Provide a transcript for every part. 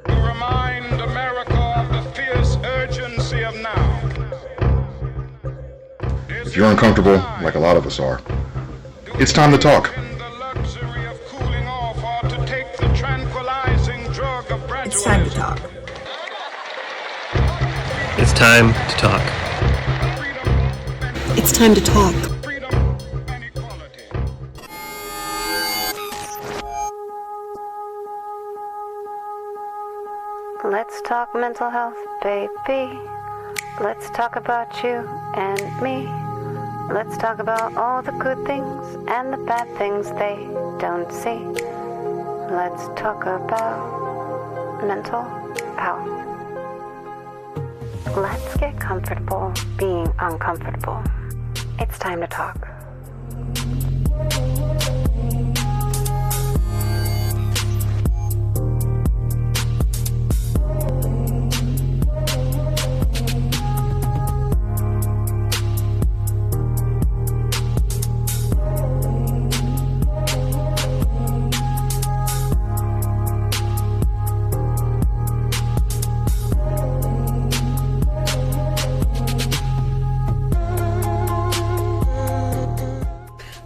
Remind America of the fierce urgency of now. If you're uncomfortable, like a lot of us are, it's time to talk. It's time to talk. It's time to talk. It's time to talk. Let's talk mental health, baby. Let's talk about you and me. Let's talk about all the good things and the bad things they don't see. Let's talk about mental health. Let's get comfortable being uncomfortable. It's time to talk.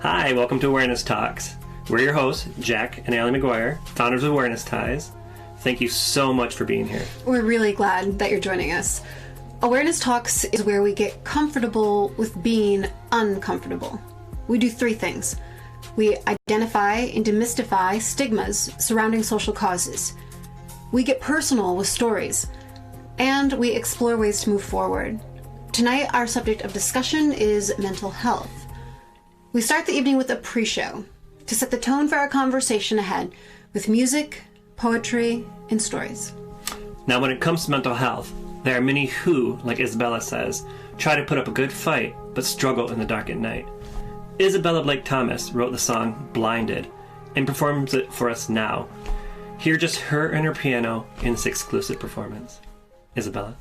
Hi, welcome to Awareness Talks. We're your hosts, Jack and Allie McGuire, founders of Awareness Ties. Thank you so much for being here. We're really glad that you're joining us. Awareness Talks is where we get comfortable with being uncomfortable. We do three things. We identify and demystify stigmas surrounding social causes. We get personal with stories. And we explore ways to move forward. Tonight, our subject of discussion is mental health. We start the evening with a pre-show to set the tone for our conversation ahead with music, poetry, and stories. Now, when it comes to mental health, there are many who, like Isabella says, try to put up a good fight, but struggle in the dark at night. Isabella Blake Thomas wrote the song Blinded and performs it for us now. Hear just her and her piano in this exclusive performance. Isabella.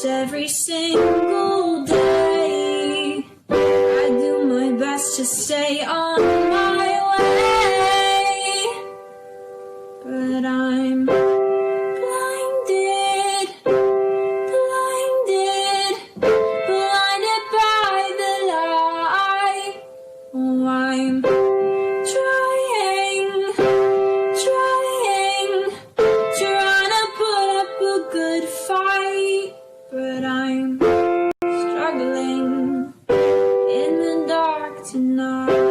Every single day, I do my best to stay on my way, but I'm blinded by the light. Oh, I'm trying to put up a good fight, but I'm struggling in the dark tonight.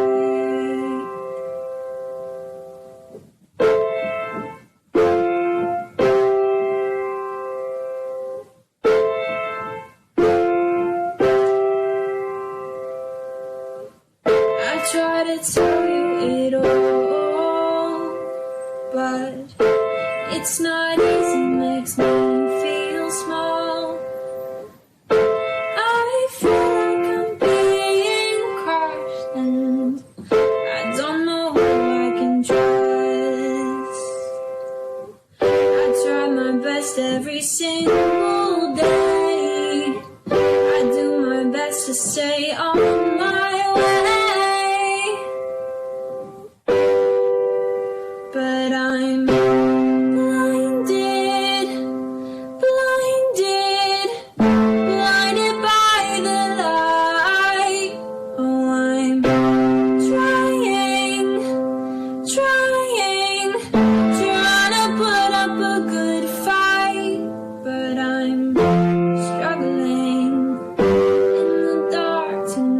I try to tell you it all, but it's not easy, makes me feel small. I feel like I'm being crushed, and I don't know who I can trust. I try my best every single day. I do my best to stay on my way, but I'm blinded by the light. Oh, I'm trying to put up a good fight, but I'm struggling in the dark tonight.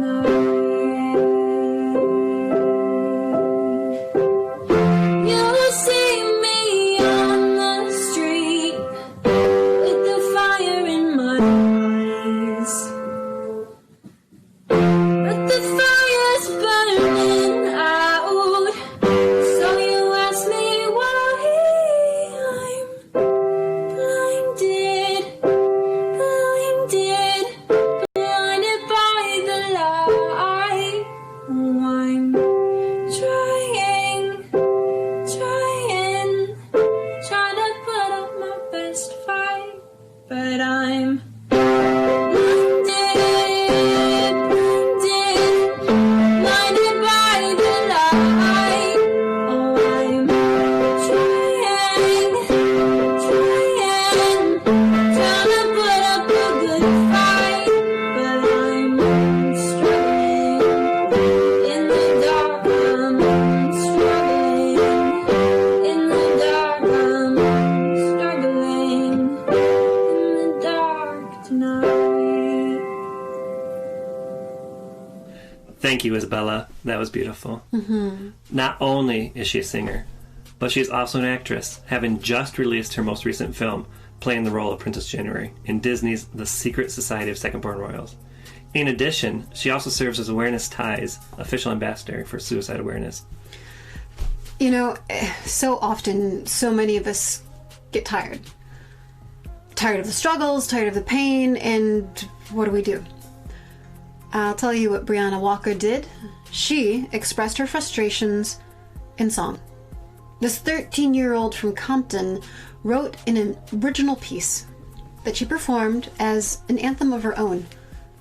Thank you, Isabella. That was beautiful. Not only is she a singer, but she is also an actress, having just released her most recent film, playing the role of Princess January in Disney's The Secret Society of Second-Born Royals. In addition, she also serves as Awareness Ties official ambassador for suicide awareness. You know, so often, so many of us get tired. Tired of the struggles, tired of the pain, and what do? I'll tell you what Brianna Walker did. She expressed her frustrations in song. This 13-year-old from Compton wrote an original piece that she performed as an anthem of her own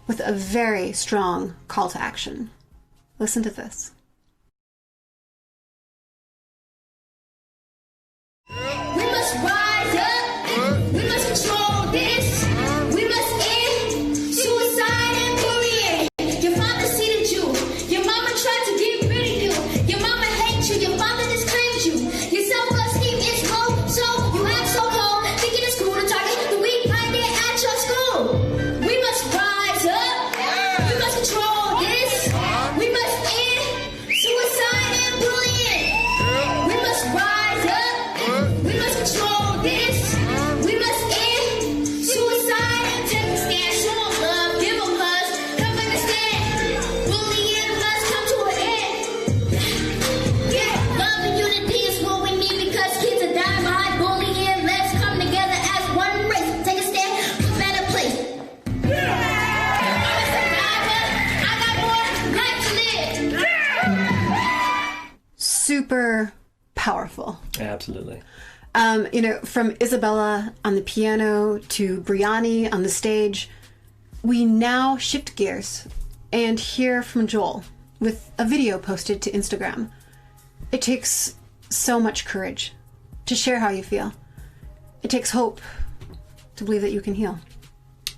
with a very strong call to action. Listen to this. We must rise up. We must control this. We must end suicide and bullying. Your father cheated you. Your mama tried to get rid of you. Your mama hates you. Your father disclaimed you. Your self-esteem is low, so you act so cold. Thinking it's cool to target the weak minded at your school. We must rise up. We must control this. We must end suicide and bullying. We must rise up. We must control this. We must end suicide and take a stand. Show 'em love, give 'em hugs, help understand. Bullying must come to an end. Yeah, love and unity is what we need because kids are dying by bullying. Let's come together as one race. Take a stand for a better place. I'm a survivor. I got more life to live. Super powerful. Absolutely. You know, from Isabella on the piano to Brianni on the stage, we now shift gears and hear from Joel with a video posted to Instagram. It takes so much courage to share how you feel. It takes hope to believe that you can heal.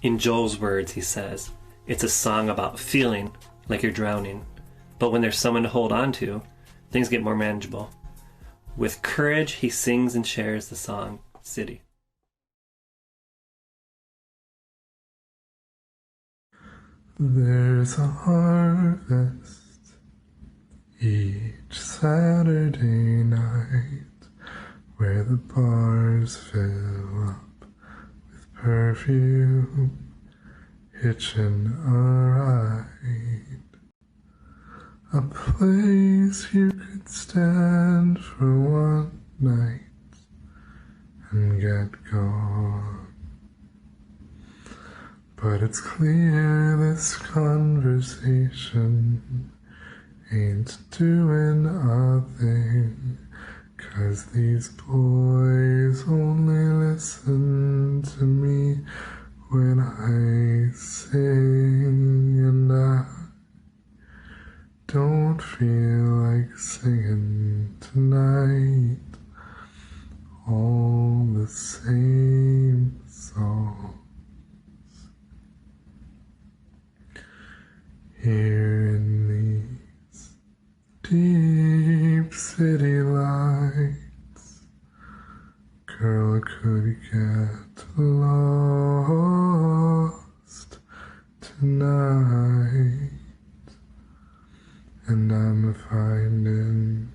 In Joel's words, he says, "It's a song about feeling like you're drowning, but when there's someone to hold on to, things get more manageable." With courage, he sings and shares the song, City. There's a harvest each Saturday night where the bars fill up with perfume, hitching a ride. A place you could stand for one night and get gone. But it's clear this conversation ain't doing a thing, 'cause these boys only listen to me when I sing, and I don't feel like singing tonight all the same songs. Here in these deep city lights, girl, could get lost tonight. And I'm finding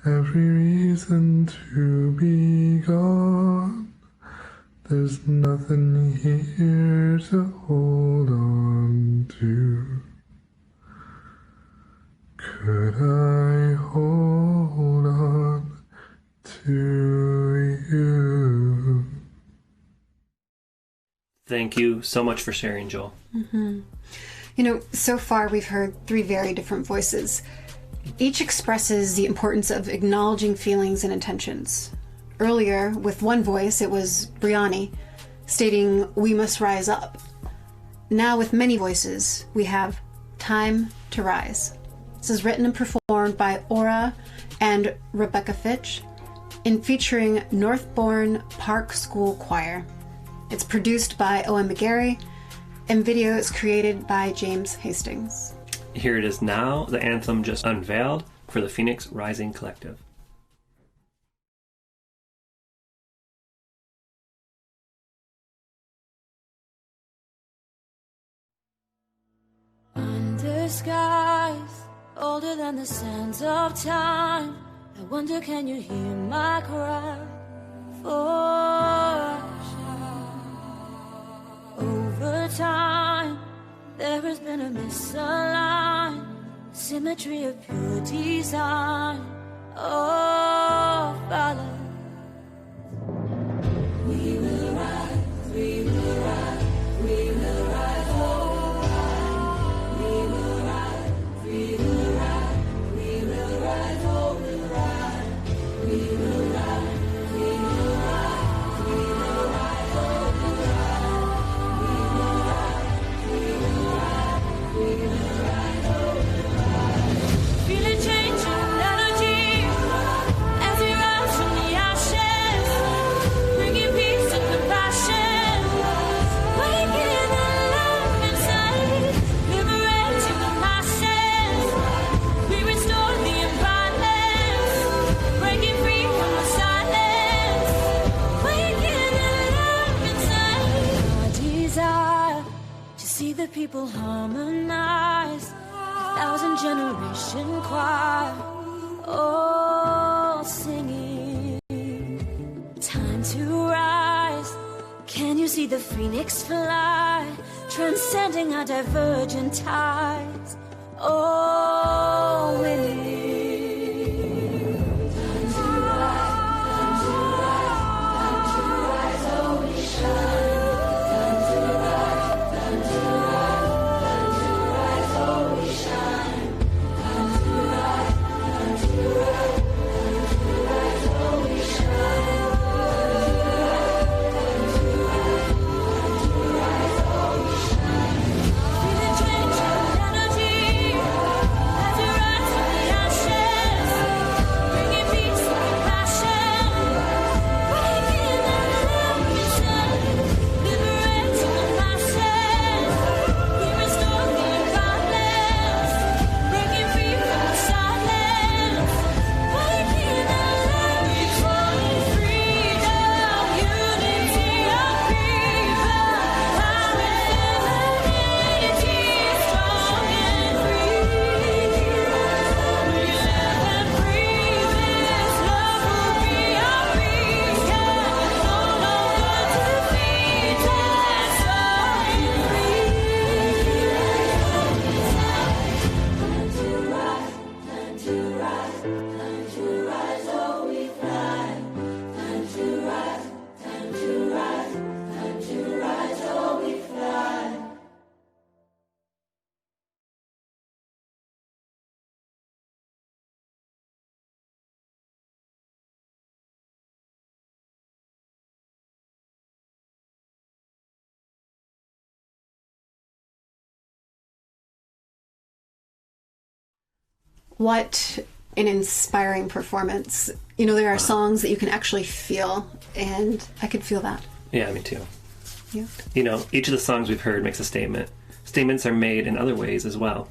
every reason to be gone. There's nothing here to hold on to. Could I hold on to you? Thank you so much for sharing, Joel. You know, so far we've heard three very different voices. Each expresses the importance of acknowledging feelings and intentions. Earlier, with one voice, it was Brianni, stating, "We must rise up." Now, with many voices, we have Time to Rise. This is written and performed by Aura and Rebecca Fitch, and featuring Northbourne Park School Choir. It's produced by O.M. McGarry, and video is created by James Hastings. Here it is now, the anthem just unveiled for the Phoenix Rising Collective. Under skies, older than the sands of time. I wonder, can you hear my cry for over time? There has been a misaligned symmetry of pure design. Oh, follow. We will rise, we will rise, we will rise, oh, rise. We will rise, we will rise, we will rise, oh, we'll rise. We will rise, we will rise, we will rise, oh, we'll rise. We will rise, we will rise, we will rise, oh, we'll rise. Feel a change in energy as we rise from the ashes, bringing peace and compassion, waking the love inside, liberating the masses. We restore the imbalance, breaking free from the silence, waking the love inside. Our desire to see the people harmonize, a 1,000-generation choir, all singing. Time to rise. Can you see the phoenix fly, transcending our divergent tides? Oh, winning. Time to rise, time to rise, time to rise, oh, we shine. Time to rise, time to rise, time to rise, oh, we shine. Time to rise, time to rise, time to rise, oh, we shine. Feel the change in energy as we rise from the ashes, bringing peace and compassion, waking the love inside, liberating the masses. We restore the imbalance, breaking free from the silence, waking the love inside. Freedom, unity of people, power and unity, strong and free. We live and breathe this love will be our peace. Yeah, no longer defeated, strong and free. Time to rise, time to rise, time to rise, oh, we fly. Time to rise, time to rise, time to rise, oh, we fly. What an inspiring performance. You know, there are songs that you can actually feel, and I could feel that. Yeah, me too. Yeah. You know, each of the songs we've heard makes a statement. Statements are made in other ways as well.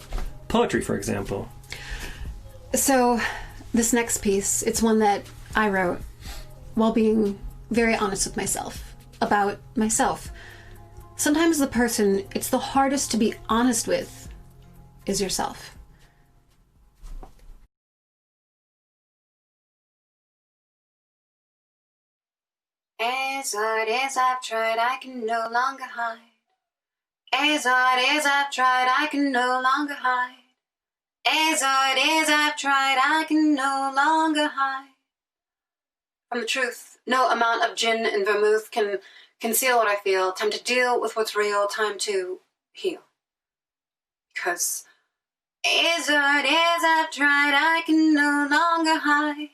Poetry, for example. So, this next piece, it's one that I wrote while being very honest with myself, about myself. Sometimes the person it's the hardest to be honest with is yourself. As hard as I've tried, I can no longer hide. As hard as I've tried, I can no longer hide. As hard as I've tried, I can no longer hide from the truth. No amount of gin and vermouth can conceal what I feel. Time to deal with what's real. Time to heal. Because as hard as I've tried, I can no longer hide.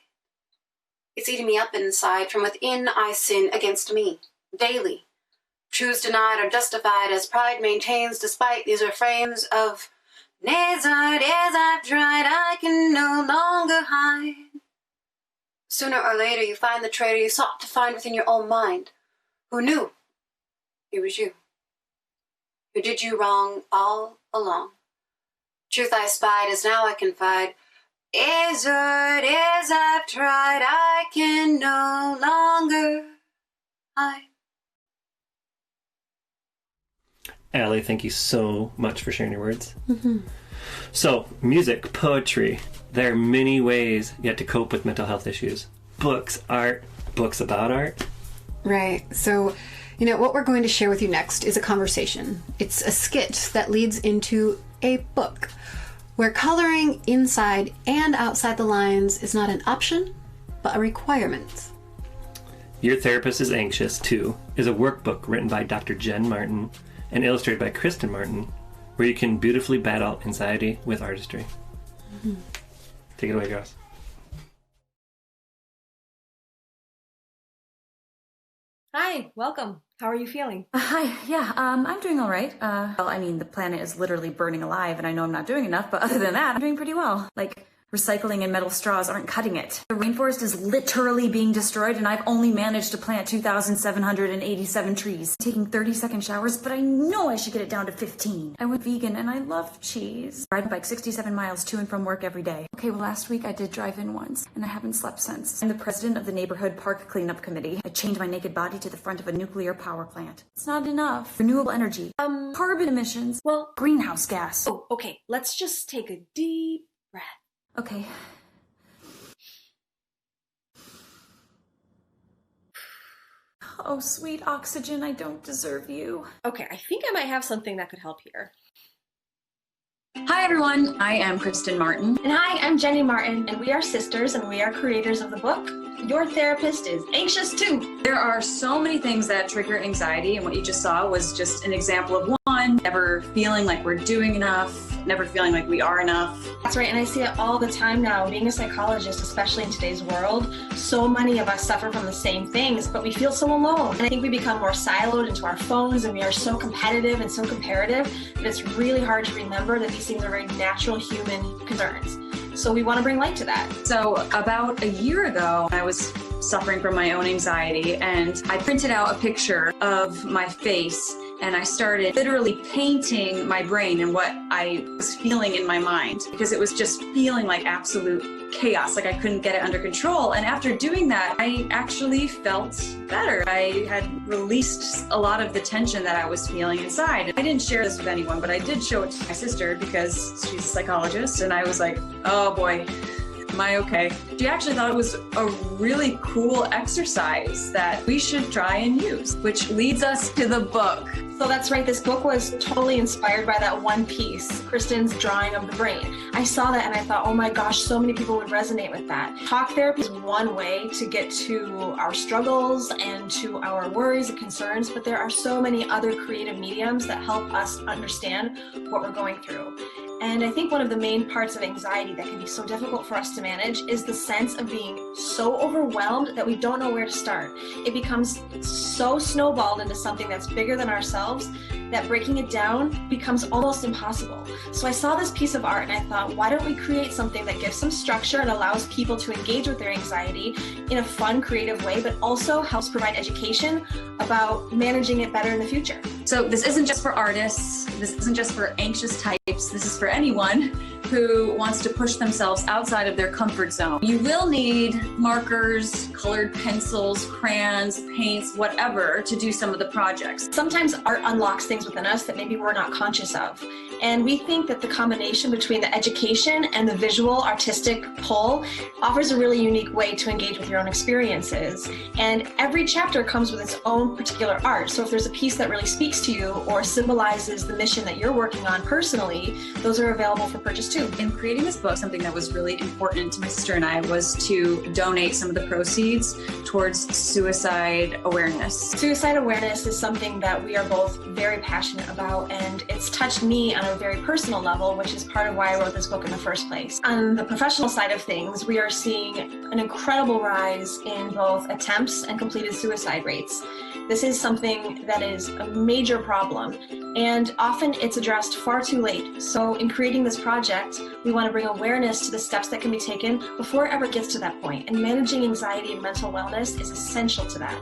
It's eating me up inside. From within I sin against me, daily. Truths denied or justified as pride maintains, despite these refrains of as hard as I've tried, I can no longer hide. Sooner or later you find the traitor you sought to find within your own mind. Who knew it was you? Who did you wrong all along? Truth I spied as now I confide. As hard as I've tried, I can no longer hide. Allie, thank you so much for sharing your words. Mm-hmm. So, music, poetry, there are many ways yet to cope with mental health issues. Books, art, books about art. Right. So, what we're going to share with you next is a conversation. It's a skit that leads into a book, where coloring inside and outside the lines is not an option, but a requirement. Your Therapist is Anxious, too, is a workbook written by Dr. Jen Martin and illustrated by Kristen Martin, where you can beautifully battle anxiety with artistry. Mm-hmm. Take it away, girls. Hi, welcome. How are you feeling? Hi, yeah, I'm doing all right. The planet is literally burning alive, and I know I'm not doing enough, but other than that, I'm doing pretty well. Recycling and metal straws aren't cutting it. The rainforest is literally being destroyed, and I've only managed to plant 2,787 trees. Taking 30-second showers, but I know I should get it down to 15. I went vegan, and I love cheese. I ride a bike 67 miles to and from work every day. Okay, well, last week I did drive in once, and I haven't slept since. I'm the president of the neighborhood park cleanup committee. I chained my naked body to the front of a nuclear power plant. It's not enough. Renewable energy. Carbon emissions. Well, greenhouse gas. Oh, okay. Let's just take a deep breath. Okay. Oh, sweet oxygen, I don't deserve you. Okay, I think I might have something that could help here. Hi everyone, I am Kristen Martin. And hi, I'm Jenny Martin, and we are sisters, and we are creators of the book, Your Therapist is Anxious Too. There are so many things that trigger anxiety, and what you just saw was just an example of one. Never feeling like we're doing enough, never feeling like we are enough. That's right, and I see it all the time now. Being a psychologist, especially in today's world, so many of us suffer from the same things, but we feel so alone. And I think we become more siloed into our phones, and we are so competitive and so comparative that it's really hard to remember that these things are very natural human concerns. So we want to bring light to that. So about a year ago, I was suffering from my own anxiety, and I printed out a picture of my face, and I started literally painting my brain and what I was feeling in my mind, because it was just feeling like absolute chaos, like I couldn't get it under control. And after doing that, I actually felt better. I had released a lot of the tension that I was feeling inside. I didn't share this with anyone, but I did show it to my sister because she's a psychologist, and I was like, oh boy, am I okay? She actually thought it was a really cool exercise that we should try and use, which leads us to the book. So that's right, this book was totally inspired by that one piece, Kristen's drawing of the brain. I saw that and I thought, oh my gosh, so many people would resonate with that. Talk therapy is one way to get to our struggles and to our worries and concerns, but there are so many other creative mediums that help us understand what we're going through. And I think one of the main parts of anxiety that can be so difficult for us to manage is the sense of being so overwhelmed that we don't know where to start. It becomes so snowballed into something that's bigger than ourselves that breaking it down becomes almost impossible. So I saw this piece of art and I thought, why don't we create something that gives some structure and allows people to engage with their anxiety in a fun, creative way, but also helps provide education about managing it better in the future. So this isn't just for artists, this isn't just for anxious types, this is for anyone who wants to push themselves outside of their comfort zone. You will need markers, colored pencils, crayons, paints, whatever to do some of the projects. Sometimes art unlocks things within us that maybe we're not conscious of. And we think that the combination between the education and the visual artistic pull offers a really unique way to engage with your own experiences. And every chapter comes with its own particular art. So if there's a piece that really speaks to you or symbolizes the mission that you're working on personally, those are available for purchase too. In creating this book, something that was really important to my sister and I was to donate some of the proceeds towards suicide awareness. Suicide awareness is something that we are both very passionate about, and it's touched me on a very personal level, which is part of why I wrote this book in the first place. On the professional side of things, we are seeing an incredible rise in both attempts and completed suicide rates. This is something that is a major problem, and often it's addressed far too late. So in creating this project, we want to bring awareness to the steps that can be taken before it ever gets to that point, and managing anxiety and mental wellness is essential to that.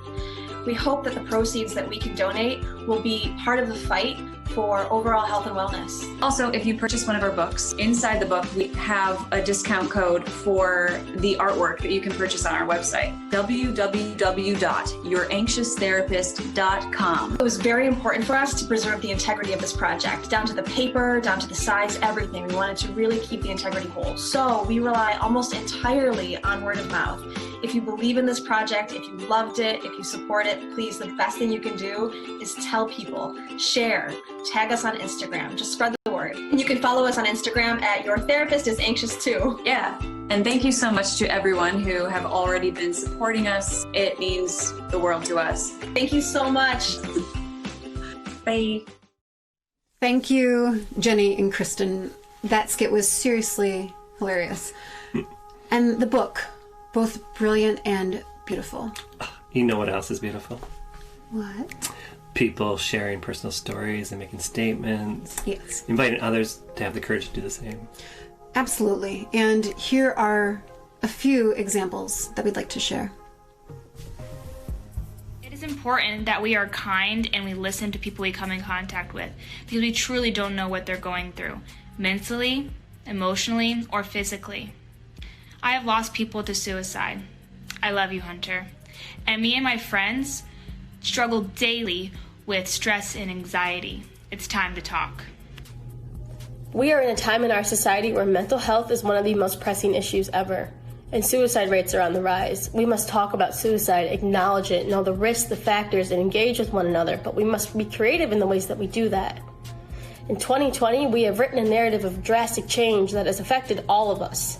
We hope that the proceeds that we can donate will be part of the fight for overall health and wellness. Also, if you purchase one of our books, inside the book we have a discount code for the artwork that you can purchase on our website, www.youranxious.therapist.com. It was very important for us to preserve the integrity of this project, down to the paper, down to the sides, everything. We wanted to really keep the integrity whole. So we rely almost entirely on word of mouth. If you believe in this project, if you loved it, if you support it, please, the best thing you can do is tell people, share, tag us on Instagram, just spread the word. And you can follow us on Instagram at Your Therapist is Anxious Too. Yeah. And thank you so much to everyone who have already been supporting us. It means the world to us. Thank you so much. Bye. Thank you, Jenny and Kristen. That skit was seriously hilarious. And the book, both brilliant and beautiful. You know what else is beautiful? What? People sharing personal stories and making statements. Yes. Inviting others to have the courage to do the same. Absolutely. And here are a few examples that we'd like to share. It is important that we are kind and we listen to people we come in contact with because we truly don't know what they're going through, mentally, emotionally, or physically. I have lost people to suicide. I love you, Hunter. And me and my friends struggle daily with stress and anxiety. It's time to talk. We are in a time in our society where mental health is one of the most pressing issues ever, and suicide rates are on the rise. We must talk about suicide, acknowledge it, know the risks, the factors, and engage with one another, but we must be creative in the ways that we do that. In 2020, we have written a narrative of drastic change that has affected all of us.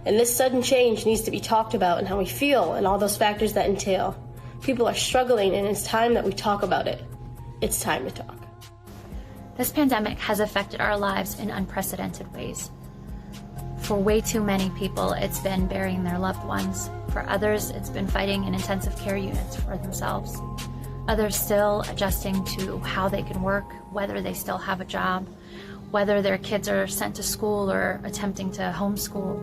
And this sudden change needs to be talked about and how we feel and all those factors that entail. People are struggling and it's time that we talk about it. It's time to talk. This pandemic has affected our lives in unprecedented ways. For way too many people, it's been burying their loved ones. For others, it's been fighting in intensive care units for themselves. Others still adjusting to how they can work, whether they still have a job, whether their kids are sent to school or attempting to homeschool,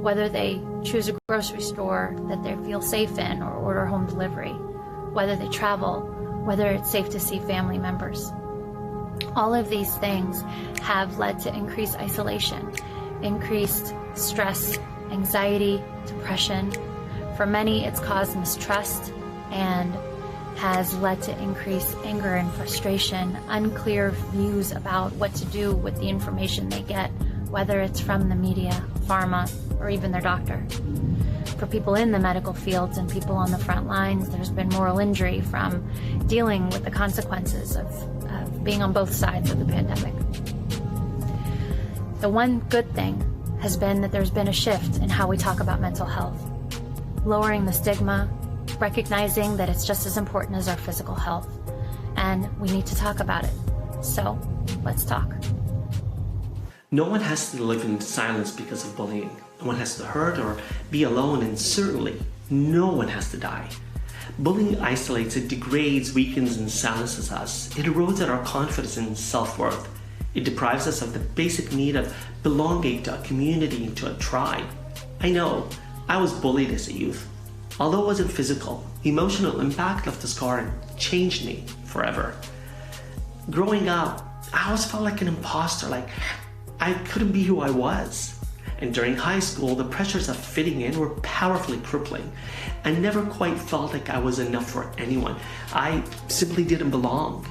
whether they choose a grocery store that they feel safe in or order home delivery, whether they travel, whether it's safe to see family members. All of these things have led to increased isolation, increased stress, anxiety, depression. For many, it's caused mistrust and has led to increased anger and frustration, unclear views about what to do with the information they get, whether it's from the media, pharma, or even their doctor. For people in the medical fields and people on the front lines, there's been moral injury from dealing with the consequences of being on both sides of the pandemic. The one good thing has been that there's been a shift in how we talk about mental health, lowering the stigma, recognizing that it's just as important as our physical health, and we need to talk about it. So, let's talk. No one has to live in silence because of bullying. No one has to hurt or be alone, and certainly no one has to die. Bullying isolates, it degrades, weakens, and silences us. It erodes at our confidence and self-worth. It deprives us of the basic need of belonging to a community and to a tribe. I know, I was bullied as a youth. Although it wasn't physical, the emotional impact left a scar and changed me forever. Growing up, I always felt like an imposter, like I couldn't be who I was. And during high school, the pressures of fitting in were powerfully crippling. I never quite felt like I was enough for anyone. I simply didn't belong.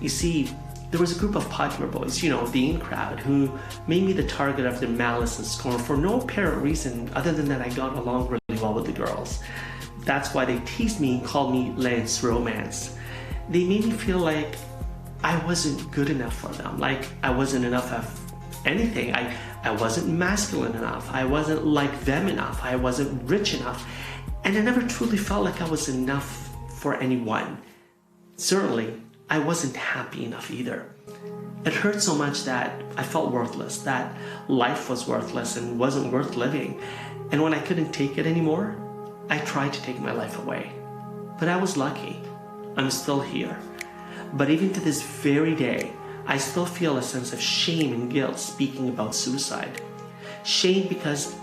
You see, there was a group of popular boys, the in crowd, who made me the target of their malice and scorn for no apparent reason other than that I got along really well with the girls. That's why they teased me and called me Lance Romance. They made me feel like I wasn't good enough for them, like I wasn't enough of anything. I wasn't masculine enough. I wasn't like them enough. I wasn't rich enough. And I never truly felt like I was enough for anyone. Certainly, I wasn't happy enough either. It hurt so much that I felt worthless, that life was worthless and wasn't worth living. And when I couldn't take it anymore, I tried to take my life away. But I was lucky. I'm still here. But even to this very day, I still feel a sense of shame and guilt speaking about suicide. Shame because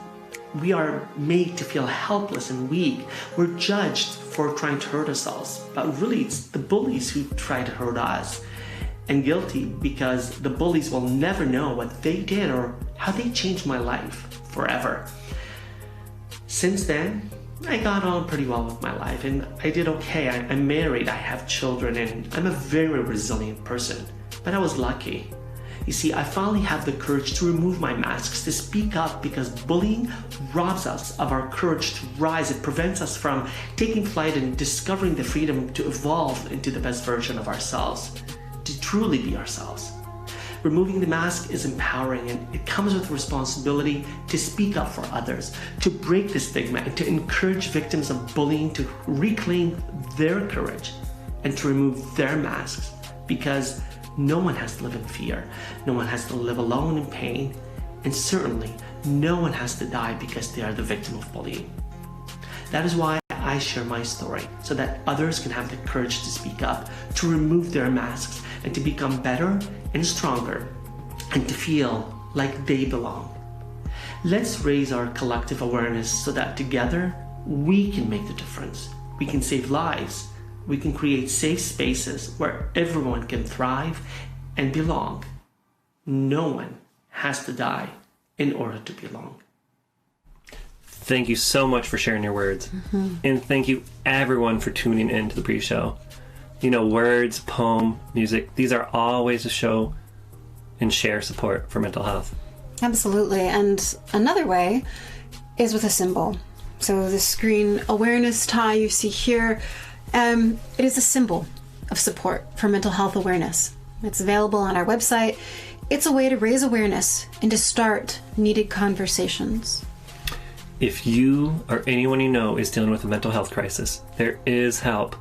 we are made to feel helpless and weak. We're judged for trying to hurt ourselves, but really it's the bullies who try to hurt us. and guilty because the bullies will never know what they did or how they changed my life forever. Since then, I got on pretty well with my life and I did okay. I'm married, I have children, and I'm a very resilient person. But I was lucky. You see, I finally have the courage to remove my masks, to speak up, because bullying robs us of our courage to rise. It prevents us from taking flight and discovering the freedom to evolve into the best version of ourselves, to truly be ourselves. Removing the mask is empowering, and it comes with responsibility to speak up for others, to break the stigma, and to encourage victims of bullying to reclaim their courage and to remove their masks, because no one has to live in fear, no one has to live alone in pain, and certainly no one has to die because they are the victim of bullying. That is why I share my story, so that others can have the courage to speak up, to remove their masks, and to become better and stronger, and to feel like they belong. Let's raise our collective awareness so that together we can make the difference. We can save lives. We can create safe spaces where everyone can thrive and belong. No one has to die in order to belong. Thank you so much for sharing your words. And thank you everyone for tuning in to the pre-show. You know, words, poem, music, these are all ways to show and share support for mental health. Absolutely. And another way is with a symbol. So the screen awareness tie you see here, it is a symbol of support for mental health awareness. It's available on our website. It's a way to raise awareness and to start needed conversations. If you or anyone you know is dealing with a mental health crisis, there is help.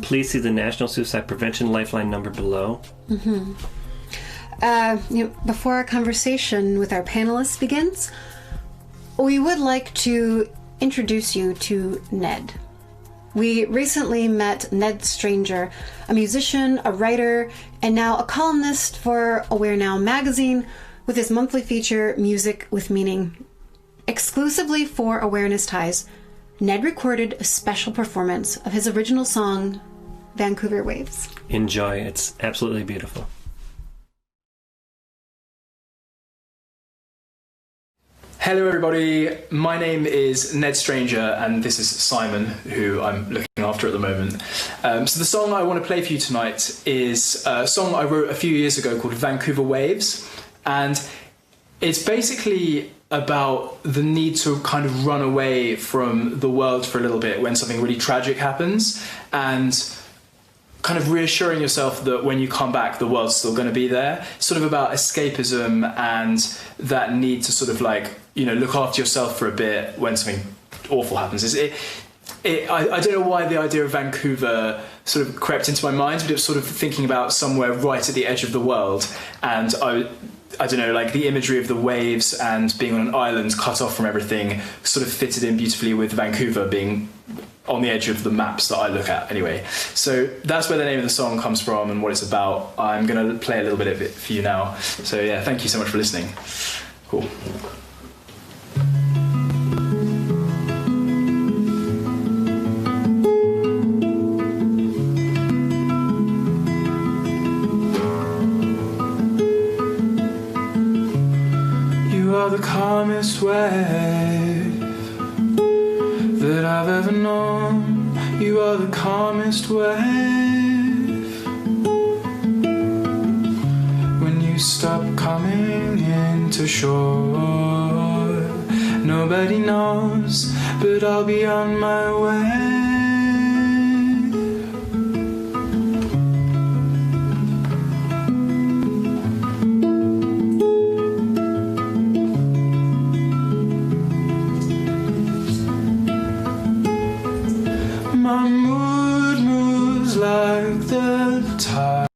Please see the National Suicide Prevention Lifeline number below. Before our conversation with our panelists begins, we would like to introduce you to Ned. We recently met Ned Stranger, a musician, a writer, and now a columnist for Aware Now magazine with his monthly feature, Music with Meaning. Exclusively for Awareness Ties, Ned recorded a special performance of his original song, Vancouver Waves. Enjoy. It's absolutely beautiful. Hello everybody, my name is Ned Stranger and this is Simon, who I'm looking after at the moment. So the song I want to play for you tonight is a song I wrote a few years ago called Vancouver Waves, and it's basically about the need to kind of run away from the world for a little bit when something really tragic happens, and kind of reassuring yourself that when you come back, the world's still going to be there. Sort of about escapism and that need to sort of like, you know, look after yourself for a bit when something awful happens. I don't know why the idea of Vancouver sort of crept into my mind, but it was sort of thinking about somewhere right at the edge of the world. And I don't know, like the imagery of the waves and being on an island cut off from everything sort of fitted in beautifully with Vancouver being on the edge of the maps that I look at anyway. So that's where the name of the song comes from and what it's about. I'm going to play a little bit of it for you now. So yeah, thank you so much for listening. Cool. You are the calmest wave that I've ever known. You are the calmest wave. When you stop coming into shore, nobody knows, but I'll be on my way. My mood moves like the tide,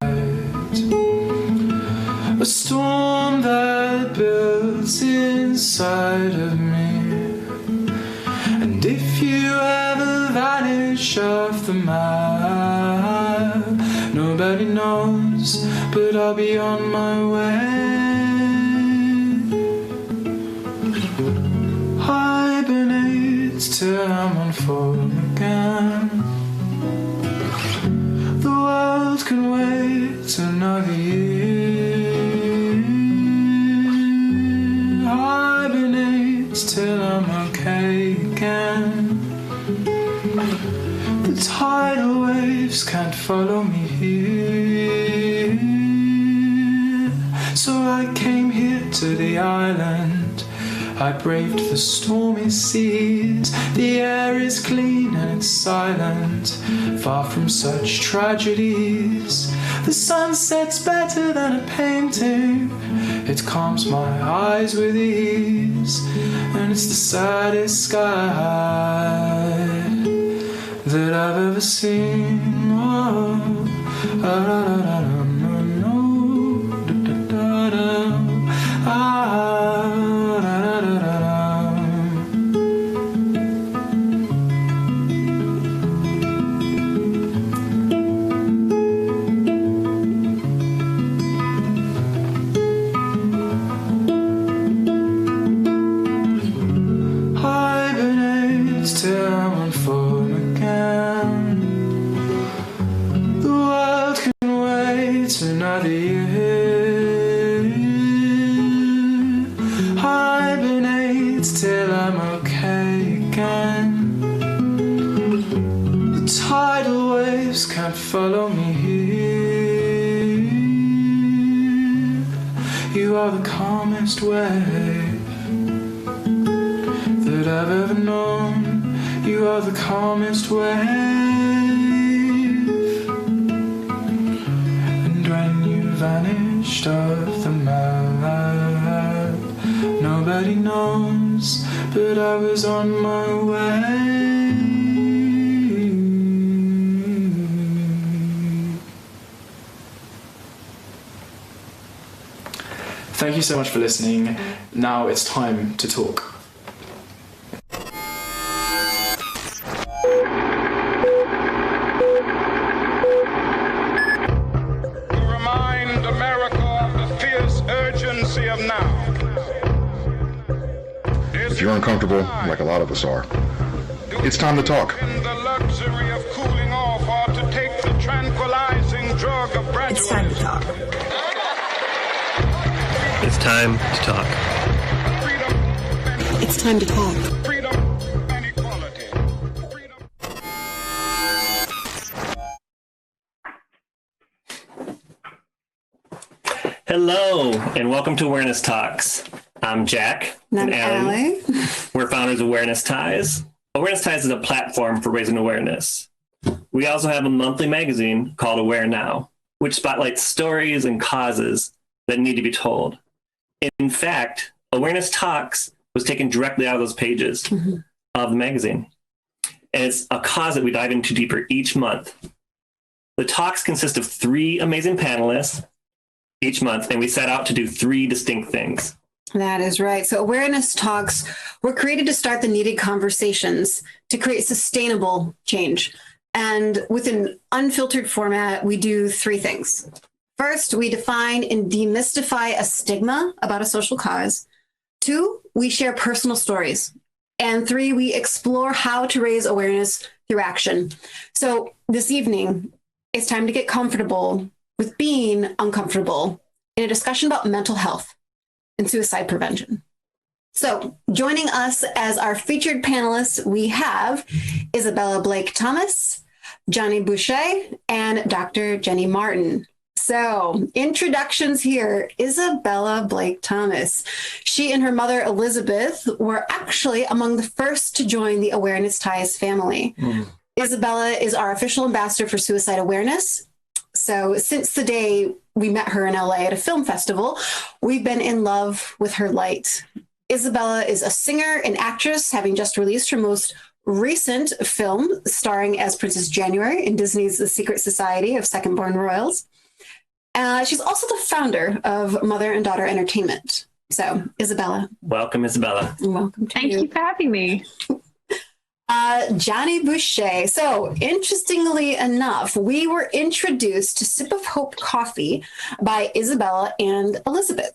a storm that builds inside of me. And if you ever vanish off the map, nobody knows, but I'll be on my way. Hibernate till I'm on form again. The world can wait wait another year. Hibernate till I'm okay again. The tidal waves can't follow me here. So I came here to the island. I braved the stormy seas. The air is clean and it's silent, far from such tragedies. The sun sets better than a painting. It calms my eyes with ease. And it's the saddest sky that I've ever seen. Oh, till I'm on form again. The world can wait another year. Hibernate till I'm okay again. The tidal waves can't follow me here. You are the calmest wave that I've ever known. You are the calmest wave. And when you vanished off the map, nobody knows, but I was on my way. Thank you so much for listening. Now it's time to talk. Of now. If you're uncomfortable, like a lot of us are, it's time to talk. The luxury of cooling off or to take the tranquilizing drug of graduation. It's time to talk. It's time to talk. It's time to talk. Freedom and equality. Hello, and welcome to Awareness Talks. I'm Jack. And I'm Allie. We're founders of Awareness Ties. Awareness Ties is a platform for raising awareness. We also have a monthly magazine called Aware Now, which spotlights stories and causes that need to be told. In fact, Awareness Talks was taken directly out of those pages of the magazine. And it's a cause that we dive into deeper each month. The talks consist of 3 amazing panelists each month, and we set out to do 3 distinct things. That is right. So awareness talks were created to start the needed conversations to create sustainable change. And with an unfiltered format, we do 3 things. First, we define and demystify a stigma about a social cause. 2, we share personal stories. And 3, we explore how to raise awareness through action. So this evening, it's time to get comfortable with being uncomfortable in a discussion about mental health and suicide prevention. So joining us as our featured panelists, we have Isabella Blake Thomas, Johnny Boucher, and Dr. Jenny Martin. So introductions here, Isabella Blake Thomas. She and her mother, Elizabeth, were actually among the first to join the Awareness Ties family. Isabella is our official ambassador for suicide awareness. So since the day we met her in LA at a film festival, we've been in love with her light. Isabella is a singer and actress, having just released her most recent film starring as Princess January in Disney's The Secret Society of Second-Born Royals. She's also the founder of Mother and Daughter Entertainment. So, Isabella. Welcome, Isabella. Welcome to Thank you for having me. Johnny Boucher. So, interestingly enough, we were introduced to Sip of Hope coffee by Isabella and Elizabeth.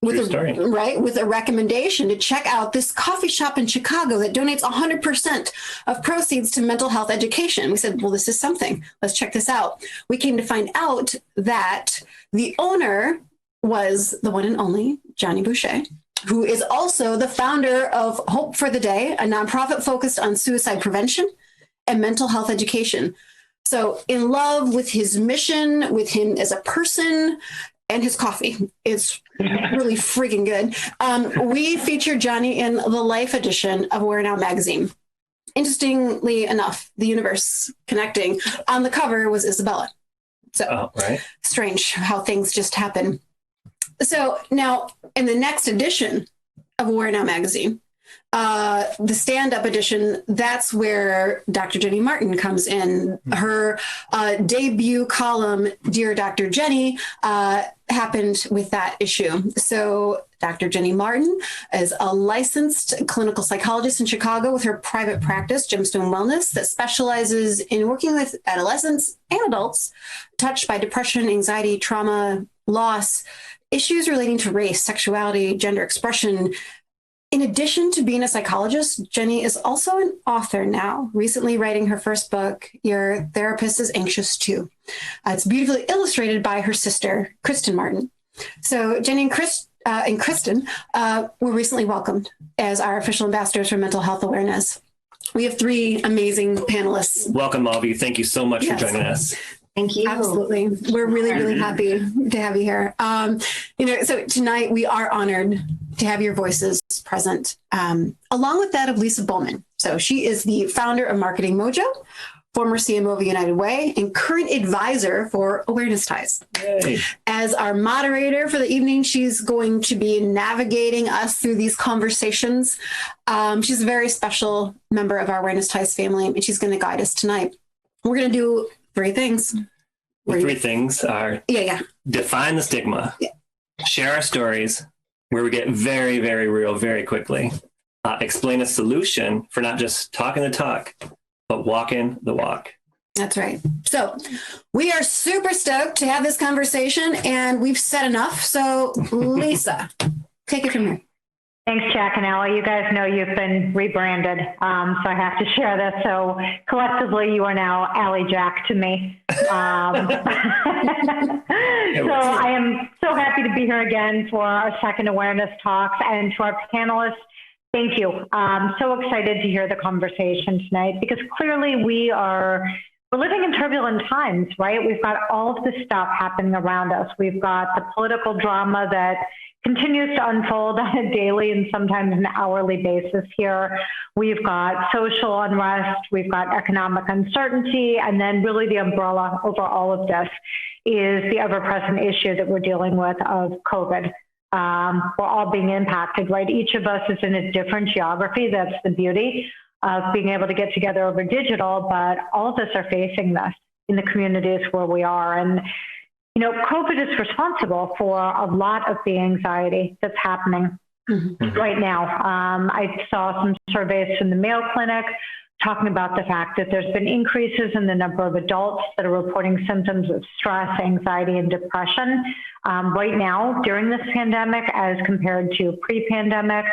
with True story. with a recommendation to check out this coffee shop in Chicago that donates 100% of proceeds to mental health education. We said, well, this is something. Let's check this out. We came to find out that the owner was the one and only Johnny Boucher, who is also the founder of Hope for the Day, a nonprofit focused on suicide prevention and mental health education. So in love with his mission, with him as a person, and his coffee. It's really freaking good. We featured Johnny in the Life edition of We're Now magazine. Interestingly enough, the universe connecting. On the cover was Isabella. So strange how things just happen. So now in the next edition of We're Now magazine, the stand-up edition, that's where Dr. Jenny Martin comes in. Her debut column, Dear Dr. Jenny, happened with that issue. So Dr. Jenny Martin is a licensed clinical psychologist in Chicago with her private practice, Gemstone Wellness, that specializes in working with adolescents and adults touched by depression, anxiety, trauma, loss, issues relating to race, sexuality, gender expression. In addition to being a psychologist, Jenny is also an author now, recently writing her first book, Your Therapist is Anxious Too. It's beautifully illustrated by her sister, Kristen Martin. So Jenny and Kristen were recently welcomed as our official ambassadors for mental health awareness. We have three amazing panelists. Welcome, all of you. Thank you so much for joining us. Thank you. Absolutely. We're really, really happy to have you here. So tonight we are honored to have your voices present, along with that of Lisa Bowman. So she is the founder of Marketing Mojo, former CMO of United Way, and current advisor for Awareness Ties. Yay. As our moderator for the evening, she's going to be navigating us through these conversations. She's a very special member of our Awareness Ties family, and she's going to guide us tonight. We're going to do three things. The three things are define the stigma, share our stories, where we get very, very real very quickly, explain a solution for not just talking the talk, but walking the walk. That's right. So we are super stoked to have this conversation, and we've said enough. So Lisa, take it from here. Thanks, Jack and Allie. You guys know you've been rebranded, so I have to share this. So collectively, you are now Allie Jack to me. So I am so happy to be here again for our second awareness talks, and to our panelists, thank you. I'm so excited to hear the conversation tonight, because clearly we're living in turbulent times, right? We've got all of this stuff happening around us. We've got the political drama that continues to unfold on a daily and sometimes an hourly basis here. We've got social unrest, we've got economic uncertainty, and then really the umbrella over all of this is the ever-present issue that we're dealing with of COVID. We're all being impacted, right? Each of us is in a different geography. That's the beauty of being able to get together over digital, but all of us are facing this in the communities where we are. And COVID is responsible for a lot of the anxiety that's happening right now. I saw some surveys from the Mayo Clinic talking about the fact that there's been increases in the number of adults that are reporting symptoms of stress, anxiety, and depression. Right now, during this pandemic, as compared to pre-pandemic,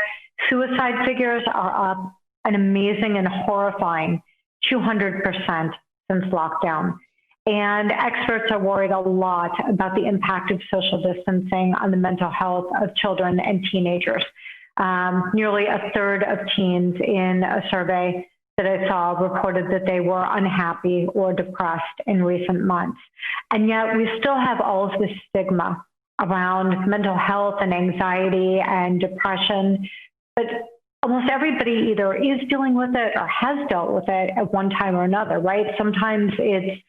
suicide figures are up an amazing and horrifying 200% since lockdown. And experts are worried a lot about the impact of social distancing on the mental health of children and teenagers. Nearly a third of teens in a survey that I saw reported that they were unhappy or depressed in recent months. And yet we still have all of this stigma around mental health and anxiety and depression. But almost everybody either is dealing with it or has dealt with it at one time or another, right? Sometimes it's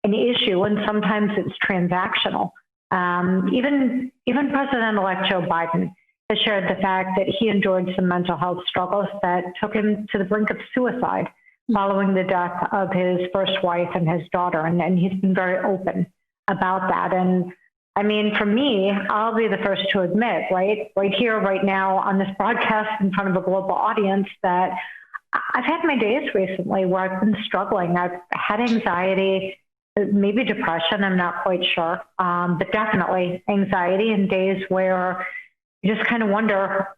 an issue, and sometimes it's transactional. Even President-elect Joe Biden has shared the fact that he endured some mental health struggles that took him to the brink of suicide following the death of his first wife and his daughter, and he's been very open about that. And I mean, for me, I'll be the first to admit, right here, right now on this broadcast in front of a global audience, that I've had my days recently where I've been struggling. I've had anxiety, maybe depression, I'm not quite sure, but definitely anxiety, and days where you just kind of wonder,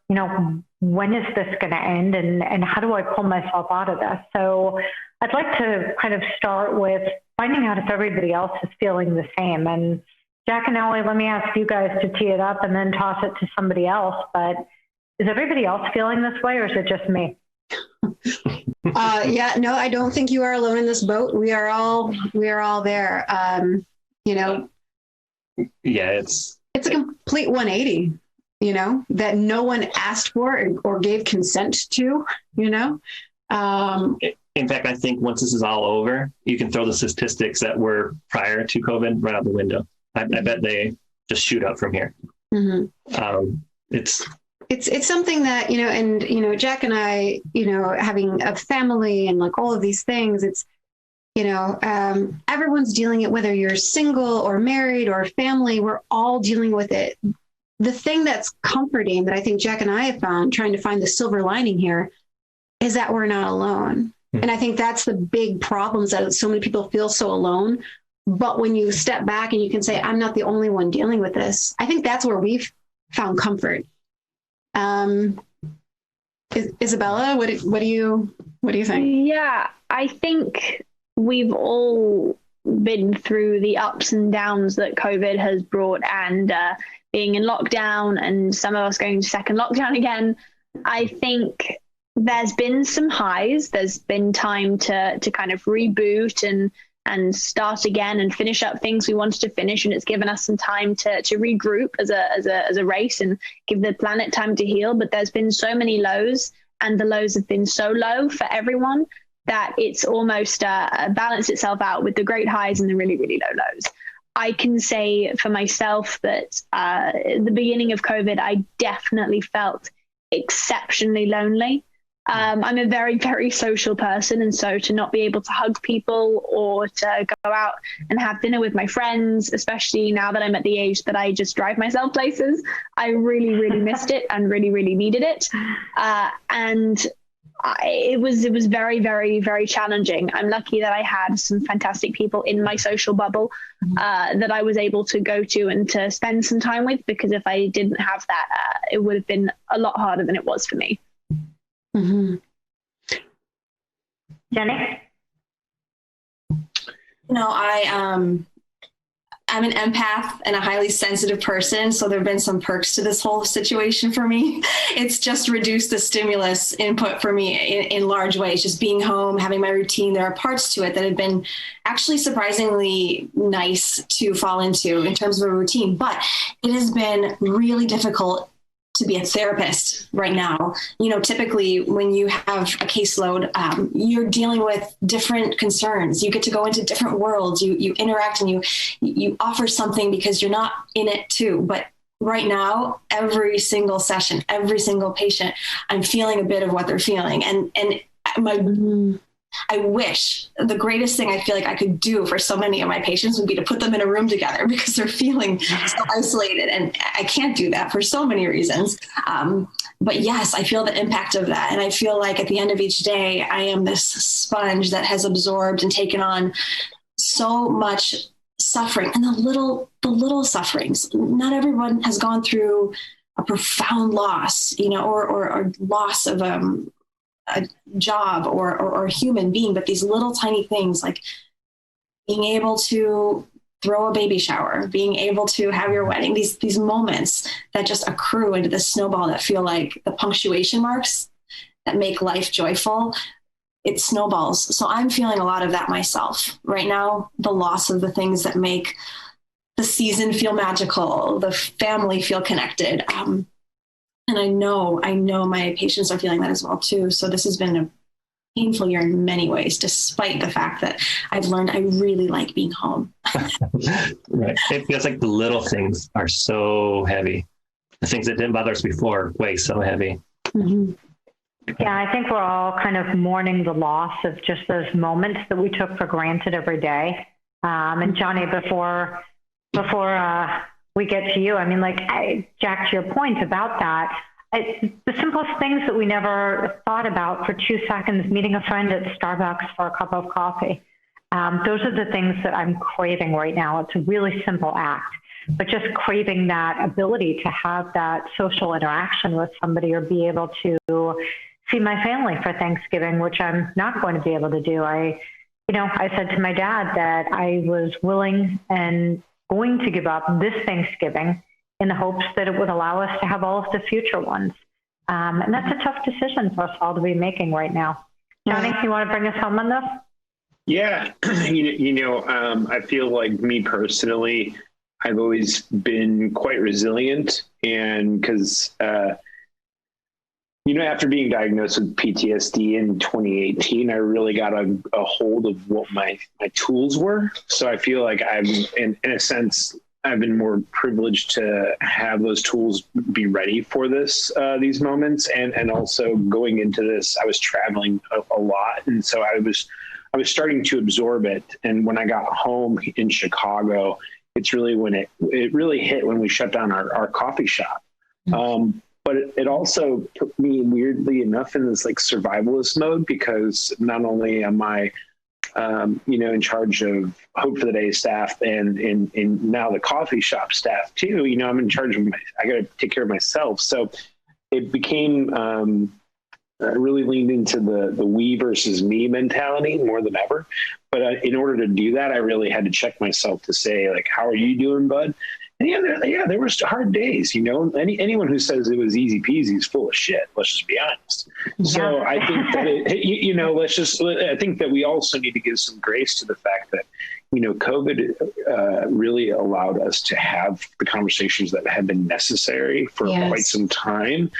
when is this going to end, and how do I pull myself out of this? So I'd like to kind of start with finding out if everybody else is feeling the same. And Jack and Ellie, let me ask you guys to tee it up and then toss it to somebody else. But is everybody else feeling this way, or is it just me? Yeah, no, I don't think you are alone in this boat. We are all there. Yeah, it's a complete 180, that no one asked for or gave consent to, In fact, I think once this is all over, you can throw the statistics that were prior to COVID right out the window. I bet they just shoot up from here. Mm-hmm. It's something that, Jack and I, having a family and like all of these things, it's, everyone's dealing it, whether you're single or married or family, we're all dealing with it. The thing that's comforting that I think Jack and I have found, trying to find the silver lining here, is that we're not alone. And I think that's the big problems, that so many people feel so alone. But when you step back and you can say, I'm not the only one dealing with this, I think that's where we've found comfort. Isabella, what do you think? Yeah, I think we've all been through the ups and downs that COVID has brought, and being in lockdown, and some of us going to second lockdown again. I think there's been some highs. There's been time to kind of reboot and start again and finish up things we wanted to finish, and it's given us some time to regroup as a race and give the planet time to heal. But there's been so many lows, and the lows have been so low for everyone that it's almost balanced itself out with the great highs and the really, really low lows. I can say for myself that at the beginning of COVID, I definitely felt exceptionally lonely. I'm a very, very social person. And so to not be able to hug people or to go out and have dinner with my friends, especially now that I'm at the age that I just drive myself places, I really, really missed it and really, really needed it. It was very, very, very challenging. I'm lucky that I had some fantastic people in my social bubble that I was able to go to and to spend some time with, because if I didn't have that, it would have been a lot harder than it was for me. Mm-hmm. Jenny? I'm an empath and a highly sensitive person, so there have been some perks to this whole situation for me. It's just reduced the stimulus input for me in large ways. Just being home, having my routine, there are parts to it that have been actually surprisingly nice to fall into in terms of a routine, but it has been really difficult to be a therapist right now. Typically when you have a caseload, you're dealing with different concerns. You get to go into different worlds. You interact and you offer something because you're not in it too. But right now, every single session, every single patient, I'm feeling a bit of what they're feeling. I wish the greatest thing I feel like I could do for so many of my patients would be to put them in a room together, because they're feeling so isolated, and I can't do that for so many reasons. But yes, I feel the impact of that. And I feel like at the end of each day, I am this sponge that has absorbed and taken on so much suffering, and the little sufferings. Not everyone has gone through a profound loss, or loss of a job or a human being, but these little tiny things, like being able to throw a baby shower, being able to have your wedding, these moments that just accrue into the snowball that feel like the punctuation marks that make life joyful. It snowballs. So I'm feeling a lot of that myself right now, the loss of the things that make the season feel magical, the family feel connected. And I know my patients are feeling that as well too. So this has been a painful year in many ways, despite the fact that I've learned I really like being home. Right. It feels like the little things are so heavy. The things that didn't bother us before weigh so heavy. Mm-hmm. Yeah, I think we're all kind of mourning the loss of just those moments that we took for granted every day. And Johnny, before we get to you, Jack, to your point about that, it's the simplest things that we never thought about for 2 seconds, meeting a friend at Starbucks for a cup of coffee. Those are the things that I'm craving right now. It's a really simple act. but just craving that ability to have that social interaction with somebody or be able to see my family for Thanksgiving, which I'm not going to be able to do. I said to my dad that I was willing and going to give up this Thanksgiving in the hopes that it would allow us to have all of the future ones. And that's a tough decision for us all to be making right now. Johnny, you want to bring us home on this? Yeah. I feel like me personally, I've always been quite resilient, and because, after being diagnosed with PTSD in 2018, I really got a hold of what my tools were. So I feel like I've, in a sense, I've been more privileged to have those tools be ready for these moments. And also going into this, I was traveling a lot. And so I was starting to absorb it. And when I got home in Chicago, it's really when it really hit when we shut down our coffee shop. But it also put me, weirdly enough, in this like survivalist mode, because not only am I, in charge of Hope for the Day staff and now the coffee shop staff too, I'm in charge of I got to take care of myself. So it became, I really leaned into the we versus me mentality more than ever. But in order to do that, I really had to check myself to say, like, how are you doing, bud? And there were hard days, anyone who says it was easy peasy is full of shit. Let's just be honest. Yeah. So I think that I think that we also need to give some grace to the fact that, COVID really allowed us to have the conversations that have been necessary for quite some time.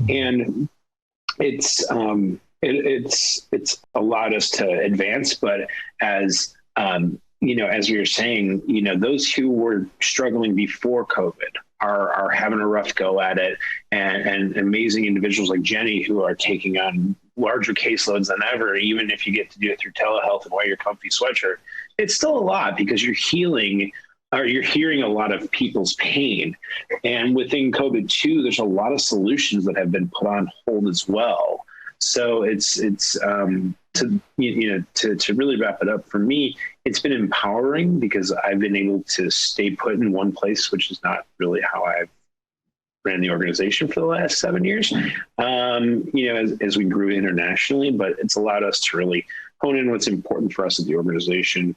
And it's allowed us to advance, but as we were saying, those who were struggling before COVID are having a rough go at it, and amazing individuals like Jenny who are taking on larger caseloads than ever. Even if you get to do it through telehealth and wear your comfy sweatshirt, it's still a lot because you're healing, or you're hearing a lot of people's pain. And within COVID too, there's a lot of solutions that have been put on hold as well. So it's to really wrap it up for me, it's been empowering because I've been able to stay put in one place, which is not really how I've ran the organization for the last 7 years, as we grew internationally, but it's allowed us to really hone in what's important for us at the organization,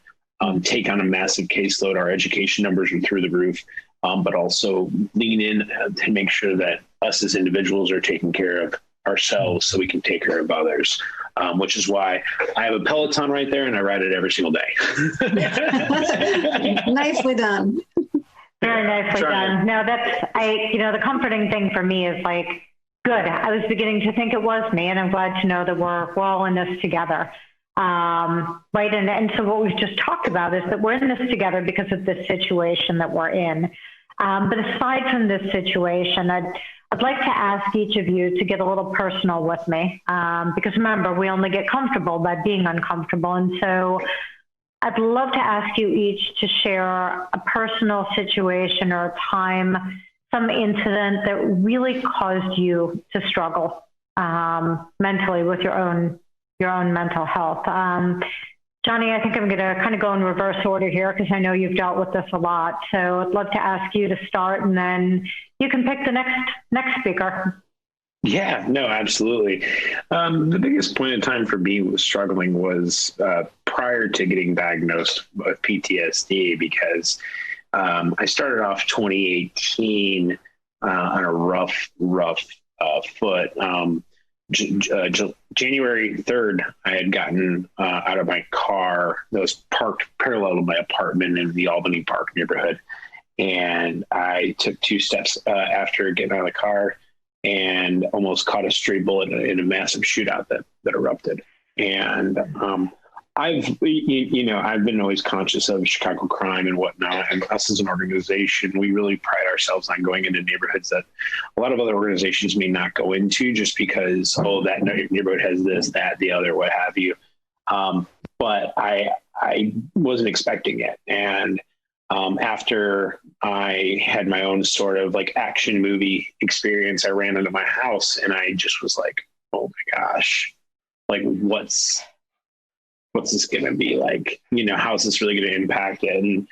take on a massive caseload. Our education numbers are through the roof, but also lean in to make sure that us as individuals are taking care of ourselves so we can take care of others, which is why I have a Peloton right there and I ride it every single day. Nicely done. Very nicely done. No, the comforting thing for me is like, good. I was beginning to think it was me, and I'm glad to know that we're all in this together. Right. And so what we've just talked about is that we're in this together because of the situation that we're in. But aside from this situation, I'd like to ask each of you to get a little personal with me, because remember, we only get comfortable by being uncomfortable. And so I'd love to ask you each to share a personal situation or a time, some incident that really caused you to struggle mentally with your own mental health. Johnny, I think I'm going to kind of go in reverse order here because I know you've dealt with this a lot. So I'd love to ask you to start, and then you can pick the next speaker. Yeah, no, absolutely. The biggest point in time for me was struggling was prior to getting diagnosed with PTSD, because I started off 2018 on a rough foot. January 3rd, I had gotten out of my car that was parked parallel to my apartment in the Albany Park neighborhood. And I took 2 steps after getting out of the car and almost caught a stray bullet in a massive shootout that erupted. And I've been always conscious of Chicago crime and whatnot. And us as an organization, we really pride ourselves on going into neighborhoods that a lot of other organizations may not go into, just because, that neighborhood has this, that, the other, what have you. But I wasn't expecting it. And after I had my own sort of like action movie experience, I ran into my house and I just was like, oh my gosh, like what's this going to be like? How is this really going to impact it? And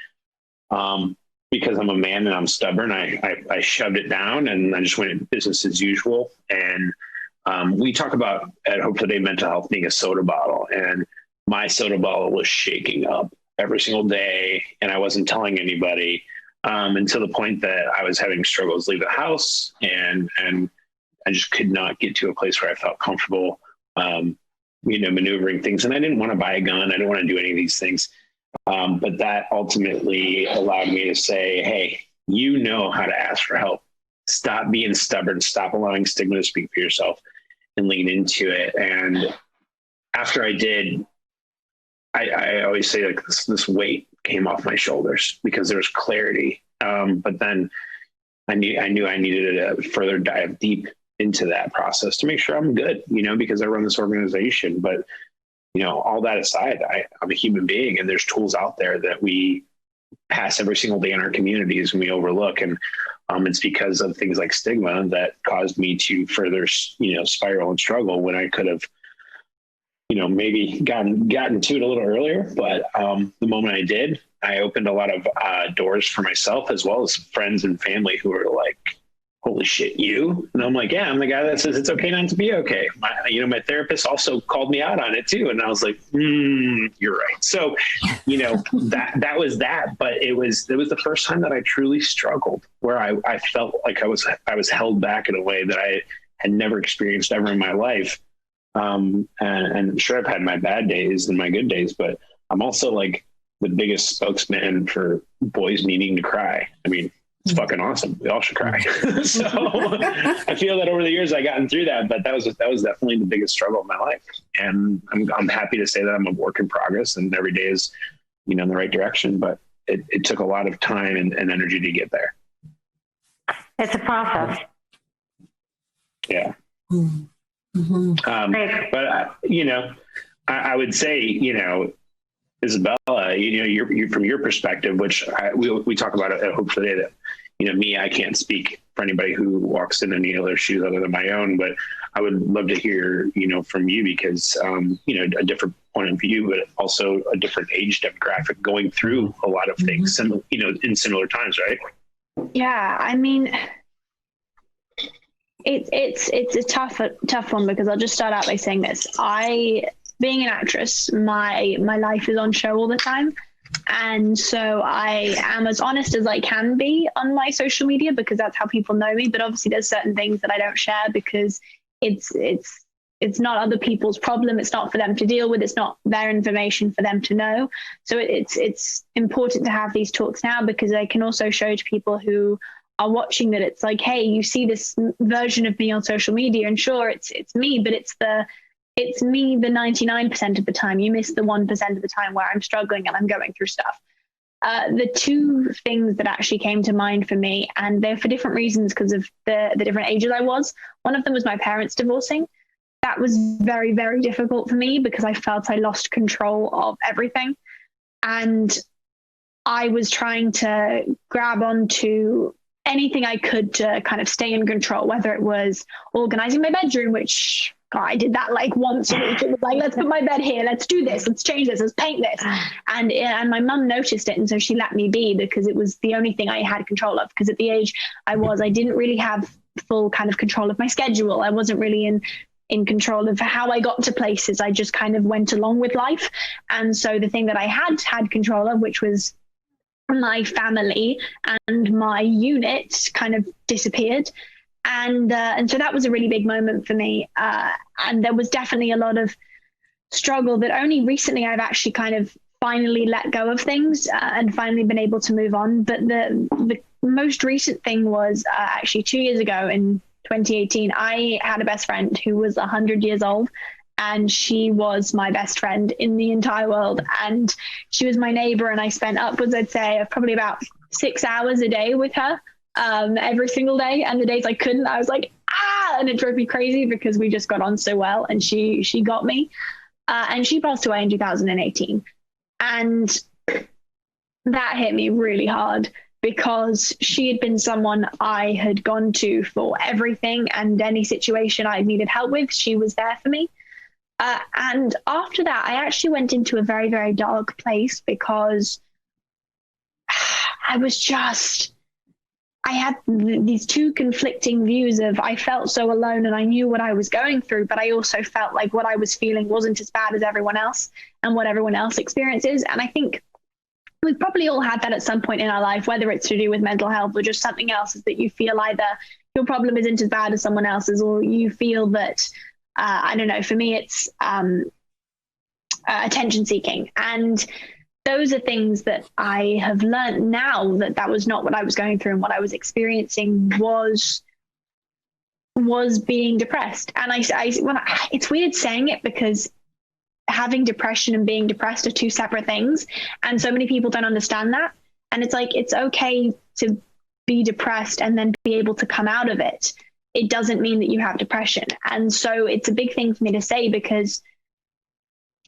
because I'm a man and I'm stubborn, I shoved it down and I just went business as usual. And we talk about at Hope Today mental health being a soda bottle, and my soda bottle was shaking up every single day, and I wasn't telling anybody until the point that I was having struggles leave the house, and I just could not get to a place where I felt comfortable, maneuvering things. And I didn't want to buy a gun. I didn't want to do any of these things. But that ultimately allowed me to say, hey, you know how to ask for help. Stop being stubborn. Stop allowing stigma to speak for yourself and lean into it. And after I did, I always say like this weight came off my shoulders because there was clarity. But then I knew I needed to further dive deep into that process to make sure I'm good, because I run this organization. But, all that aside, I'm a human being, and there's tools out there that we pass every single day in our communities and we overlook. And it's because of things like stigma that caused me to further, spiral and struggle when I could have, maybe gotten to it a little earlier. But the moment I did, I opened a lot of doors for myself, as well as friends and family who were like, holy shit, you? And I'm like, yeah, I'm the guy that says it's okay not to be okay. My therapist also called me out on it too. And I was like, you're right. So, that was that, but it was the first time that I truly struggled, where I felt like I was held back in a way that I had never experienced ever in my life. And sure, I've had my bad days and my good days, but I'm also like the biggest spokesman for boys needing to cry. I mean, it's fucking awesome. We all should cry. So I feel that over the years I've gotten through that, but that was definitely the biggest struggle of my life. And I'm happy to say that I'm a work in progress, and every day is, in the right direction, but it took a lot of time and energy to get there. It's a process. Yeah. Mm-hmm. But I would say, Isabella, you're from your perspective, which we talk about it at Hope Today, that, I can't speak for anybody who walks in any other shoes other than my own, but I would love to hear, from you, because, a different point of view, but also a different age demographic going through a lot of things, in similar times, right? Yeah. I mean, it's a tough one, because I'll just start out by saying this. Being an actress, my life is on show all the time. And so I am as honest as I can be on my social media, because that's how people know me. But obviously there's certain things that I don't share, because it's not other people's problem. It's not for them to deal with. It's not their information for them to know. So it's important to have these talks now, because I can also show to people who are watching that it's like, hey, you see this version of me on social media, and sure, it's me, but it's me the 99% of the time. You miss the 1% of the time where I'm struggling and I'm going through stuff. The two things that actually came to mind for me, and they're for different reasons because of the different ages I was. One of them was my parents divorcing. That was very, very difficult for me, because I felt I lost control of everything. And I was trying to grab onto anything I could to kind of stay in control, whether it was organizing my bedroom, which God, I did that like once a week. It was like, let's put my bed here, let's do this, let's change this, let's paint this. And my mum noticed it, and so she let me be, because it was the only thing I had control of. Because at the age I didn't really have full kind of control of my schedule. I wasn't really in control of how I got to places. I just kind of went along with life. And so the thing that I had control of, which was my family and my unit, kind of disappeared. And so that was a really big moment for me. And there was definitely a lot of struggle that only recently I've actually kind of finally let go of things and finally been able to move on. But the most recent thing was actually 2 years ago in 2018, I had a best friend who was 100 years old. And she was my best friend in the entire world. And she was my neighbor. And I spent upwards, I'd say, of probably about 6 hours a day with her every single day. And the days I couldn't, I was like, and it drove me crazy, because we just got on so well. And she got me. And she passed away in 2018. And that hit me really hard, because she had been someone I had gone to for everything, and any situation I needed help with, she was there for me. And after that, I actually went into a very, very dark place, because I had these two conflicting views of, I felt so alone and I knew what I was going through, but I also felt like what I was feeling wasn't as bad as everyone else and what everyone else experiences. And I think we've probably all had that at some point in our life, whether it's to do with mental health or just something else, is that you feel either your problem isn't as bad as someone else's, or you feel that, I don't know, for me, it's attention seeking. And those are things that I have learned now that was not what I was going through, and what I was experiencing was being depressed. And it's weird saying it, because having depression and being depressed are two separate things. And so many people don't understand that. And it's like, it's okay to be depressed and then be able to come out of it. It doesn't mean that you have depression. And so it's a big thing for me to say, because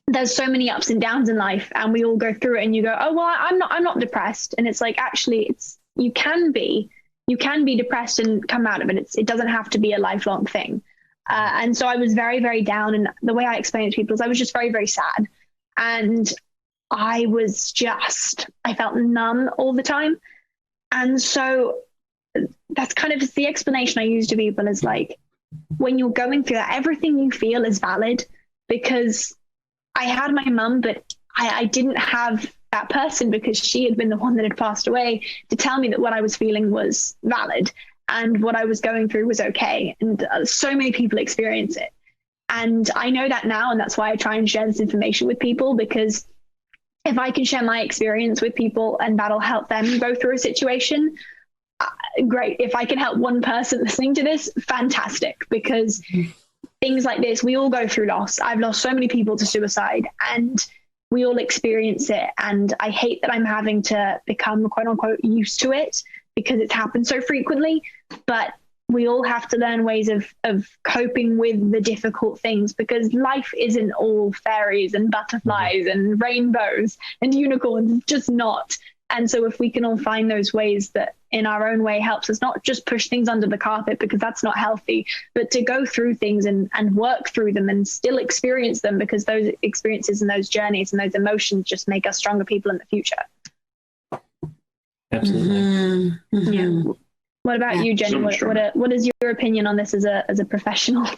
there's so many ups and downs in life, and we all go through it, and you go, oh, well, I'm not depressed. And it's like, actually, you can be depressed and come out of it. It doesn't have to be a lifelong thing. And so I was very, very down. And the way I explain it to people is I was just very, very sad. And I felt numb all the time. And so that's kind of the explanation I use to people, is like, when you're going through that, everything you feel is valid, because I had my mum, but I didn't have that person, because she had been the one that had passed away, to tell me that what I was feeling was valid and what I was going through was okay. And so many people experience it. And I know that now, and that's why I try and share this information with people, because if I can share my experience with people and that'll help them go through a situation, great. If I can help one person listening to this, fantastic, because things like this, we all go through loss. I've lost so many people to suicide, and we all experience it. And I hate that I'm having to become, quote unquote, used to it, because it's happened so frequently. But we all have to learn ways of coping with the difficult things, because life isn't all fairies and butterflies and rainbows and unicorns. It's just not. And so if we can all find those ways that in our own way helps us not just push things under the carpet, because that's not healthy, but to go through things and work through them and still experience them, because those experiences and those journeys and those emotions just make us stronger people in the future. Absolutely. Mm-hmm. Yeah. What about you, Jenny? What is your opinion on this as a professional?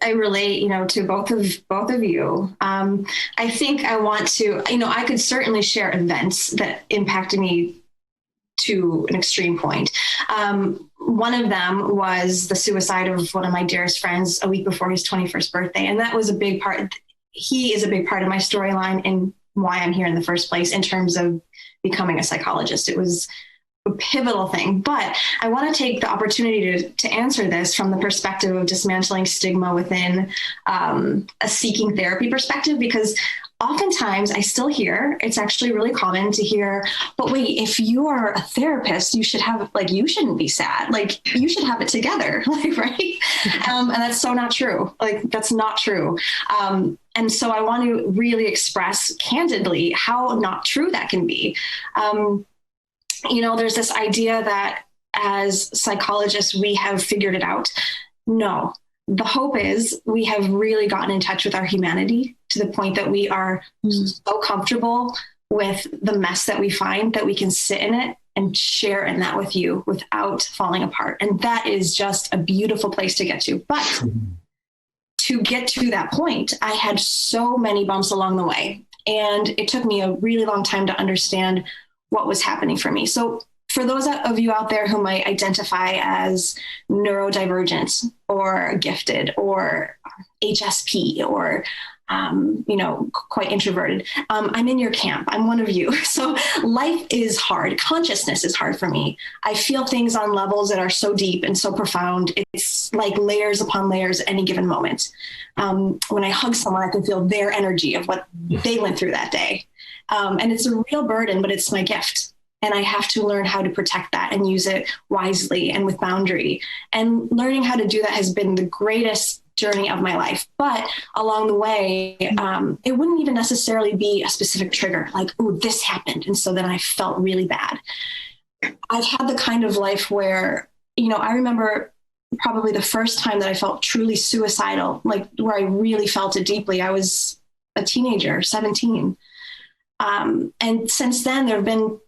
I relate, to both of you. I think I want to, I could certainly share events that impacted me to an extreme point. One of them was the suicide of one of my dearest friends a week before his 21st birthday. And that was a big part. He is a big part of my storyline and why I'm here in the first place in terms of becoming a psychologist. It was a pivotal thing, but I want to take the opportunity to answer this from the perspective of dismantling stigma within a seeking therapy perspective, because oftentimes I still hear, it's actually really common to hear, but wait, if you are a therapist, you should have, you shouldn't be sad. You should have it together, right? And that's so not true. That's not true. And so I want to really express candidly how not true that can be. There's this idea that as psychologists, we have figured it out. No, the hope is we have really gotten in touch with our humanity to the point that we are so comfortable with the mess that we find that we can sit in it and share in that with you without falling apart. And that is just a beautiful place to get to. But to get to that point, I had so many bumps along the way. And it took me a really long time to understand what was happening for me. So for those of you out there who might identify as neurodivergent or gifted or HSP or, quite introverted, I'm in your camp. I'm one of you. So life is hard. Consciousness is hard for me. I feel things on levels that are so deep and so profound. It's like layers upon layers at any given moment. When I hug someone, I can feel their energy of what they went through that day. And it's a real burden, but it's my gift. And I have to learn how to protect that and use it wisely and with boundary. And learning how to do that has been the greatest journey of my life. But along the way, it wouldn't even necessarily be a specific trigger, oh, this happened. And so then I felt really bad. I've had the kind of life where, I remember probably the first time that I felt truly suicidal, where I really felt it deeply. I was a teenager, 17. And since then, there have been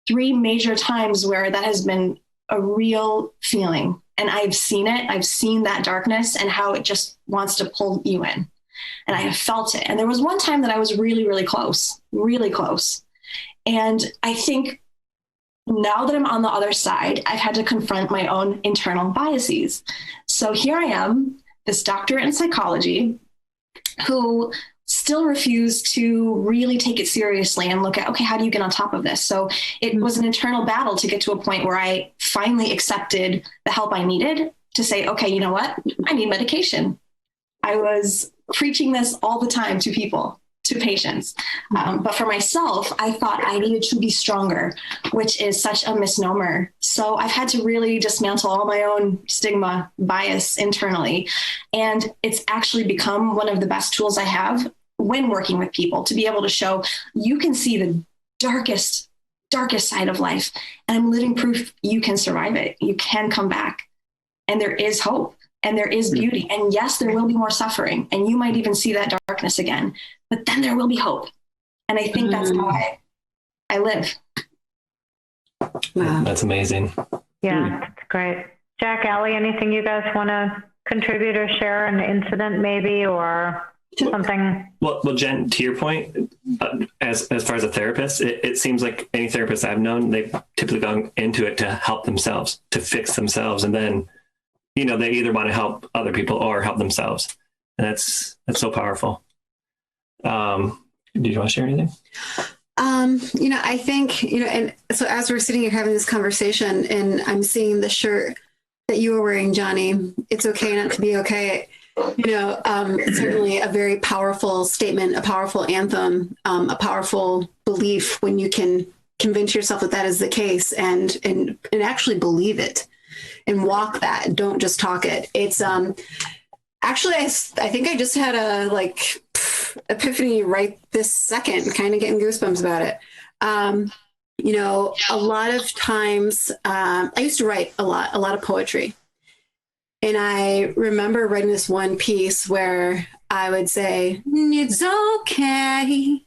3 major times where that has been a real feeling. And I've seen it. I've seen that darkness and how it just wants to pull you in. And I have felt it. And there was one time that I was really, really close, really close. And I think now that I'm on the other side, I've had to confront my own internal biases. So here I am, this doctorate in psychology, who still refuse to really take it seriously and look at, okay, how do you get on top of this? So it was an internal battle to get to a point where I finally accepted the help I needed to say, okay, you know what? I need medication. I was preaching this all the time to people, to patients. But for myself, I thought I needed to be stronger, which is such a misnomer. So I've had to really dismantle all my own stigma bias internally. And it's actually become one of the best tools I have when working with people, to be able to show you can see the darkest side of life. And I'm living proof you can survive it. You can come back. And there is hope and there is beauty. And yes, there will be more suffering. And you might even see that darkness again, but then there will be hope. And I think that's how I live. Wow. That's amazing. Yeah, that's great. Jack, Allie, anything you guys want to contribute or share, an incident maybe, or something? Well, Jen, to your point, as far as a therapist, it seems like any therapist I've known, they've typically gone into it to help themselves, to fix themselves. And then, you know, they either want to help other people or help themselves. And that's so powerful. Do you want to share anything? You know, I think, you know, and so as we're sitting here having this conversation and I'm seeing the shirt that you were wearing, Johnny, it's okay not to be okay. You know, it's certainly a very powerful statement, a powerful anthem, a powerful belief when you can convince yourself that that is the case and actually believe it and walk that. Don't just talk it. It's actually, I think I just had a epiphany right this second, kind of getting goosebumps about it. You know, a lot of times I used to write a lot of poetry. And I remember writing this one piece where I would say, it's okay.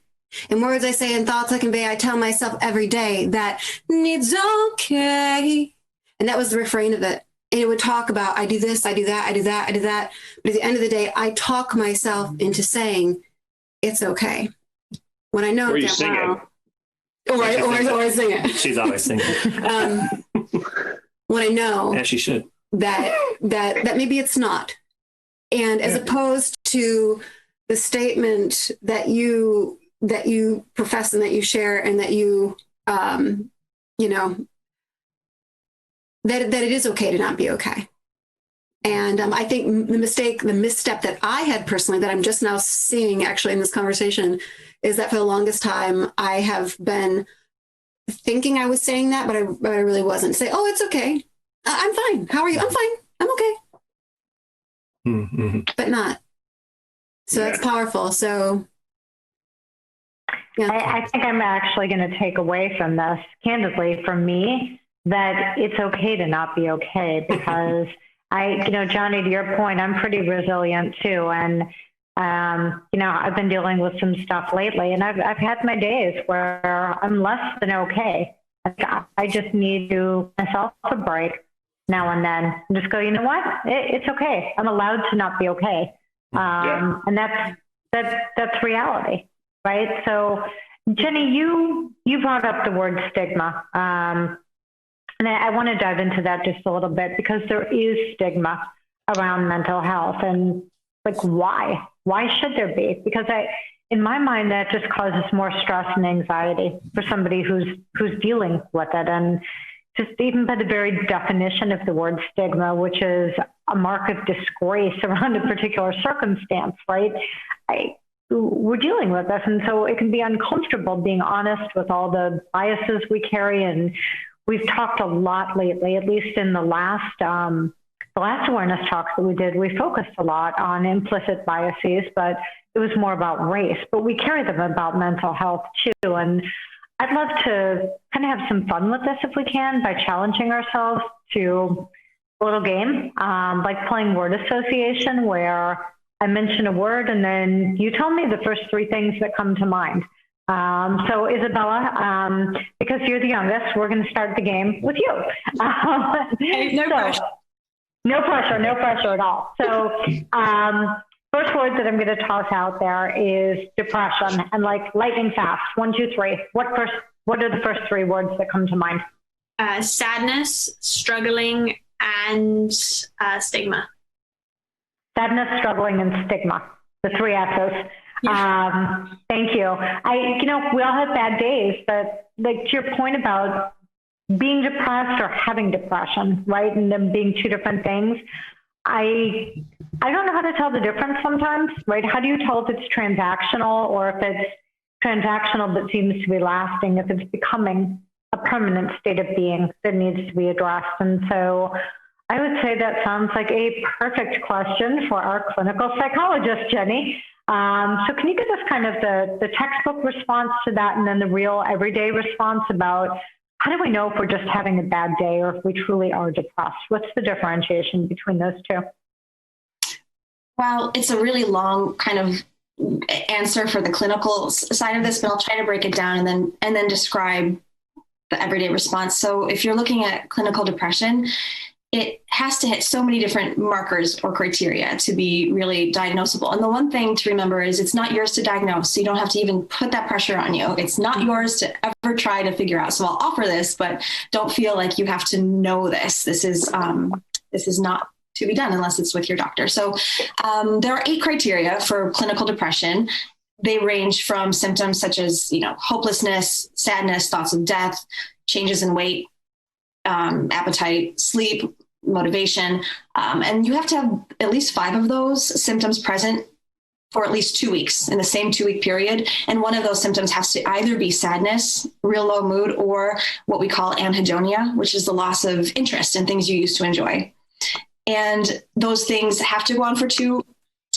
In words I say and thoughts I convey, I tell myself every day that it's okay. And that was the refrain of it. And it would talk about, I do this, I do that, I do that, I do that. But at the end of the day, I talk myself into saying, it's okay. When I know or you sing it. Or sing it. She's always singing. When I know. Yeah, she should. That maybe it's not. And as opposed to the statement that you profess and that you share and that you know, that it is okay to not be okay. And I think the misstep that I had personally, that I'm just now seeing actually in this conversation, is that for the longest time I have been thinking I was saying that, but I really wasn't. Say, oh, it's okay. I'm fine. How are you? I'm fine. I'm okay. Mm-hmm. But not. So that's powerful. So yeah. I think I'm actually going to take away from this, candidly, from me, that it's okay to not be okay, because Johnny, to your point, I'm pretty resilient too. And, I've been dealing with some stuff lately, and I've had my days where I'm less than okay. I just need to give myself a break now and then and just go, you know what? It's okay. I'm allowed to not be okay. And that's reality, right? So Jenny, you brought up the word stigma. And I want to dive into that just a little bit, because there is stigma around mental health, and why? Why should there be? Because in my mind, that just causes more stress and anxiety for somebody who's dealing with it. And just even by the very definition of the word stigma, which is a mark of disgrace around a particular circumstance, right? We're dealing with this. And so it can be uncomfortable being honest with all the biases we carry. And we've talked a lot lately, at least in the last awareness talks that we did, we focused a lot on implicit biases, but it was more about race. But we carry them about mental health too. And I'd love to kind of have some fun with this if we can, by challenging ourselves to a little game, like playing word association, where I mention a word and then you tell me the first 3 things that come to mind. So Isabella, because you're the youngest, we're going to start the game with you. No pressure. No pressure at all. So first word that I'm going to toss out there is depression, and like lightning fast. 1, 2, 3. What are the first 3 words that come to mind? Sadness, struggling, and stigma. Sadness, struggling, and stigma. The 3 S's. Yeah. Thank you. We all have bad days, but like to your point about being depressed or having depression, right? And them being 2 different things. I don't know how to tell the difference sometimes, right? How do you tell if it's transactional or if it's transactional but seems to be lasting, if it's becoming a permanent state of being that needs to be addressed? And so I would say that sounds like a perfect question for our clinical psychologist, Jenny. So can you give us kind of the textbook response to that and then the real everyday response about how do we know if we're just having a bad day or if we truly are depressed? What's the differentiation between those 2? Well, it's a really long kind of answer for the clinical side of this, but I'll try to break it down and then describe the everyday response. So if you're looking at clinical depression, it has to hit so many different markers or criteria to be really diagnosable. And the one thing to remember is it's not yours to diagnose. So you don't have to even put that pressure on you. It's not yours to ever try to figure out. So I'll offer this, but don't feel like you have to know this. This is not to be done unless it's with your doctor. So there are 8 criteria for clinical depression. They range from symptoms such as, hopelessness, sadness, thoughts of death, changes in weight, appetite, sleep, motivation. And you have to have at least 5 of those symptoms present for at least 2 weeks in the same 2-week period. And one of those symptoms has to either be sadness, real low mood, or what we call anhedonia, which is the loss of interest in things you used to enjoy. And those things have to go on for two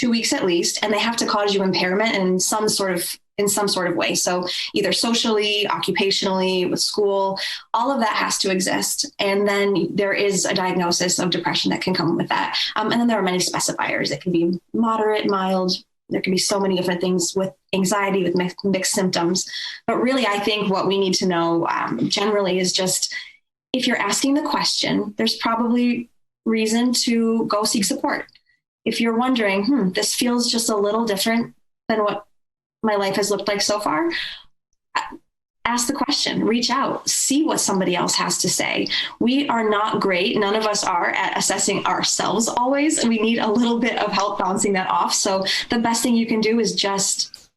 weeks at least, and they have to cause you impairment in some sort of way. So either socially, occupationally, with school, all of that has to exist. And then there is a diagnosis of depression that can come with that. And then there are many specifiers. It can be moderate, mild. There can be so many different things with anxiety, with mixed symptoms. But really, I think what we need to know generally is just, if you're asking the question, there's probably reason to go seek support. If you're wondering, this feels just a little different than what my life has looked like so far, ask the question, reach out, see what somebody else has to say. We are not great. None of us are at assessing ourselves always. We need a little bit of help bouncing that off. So the best thing you can do is just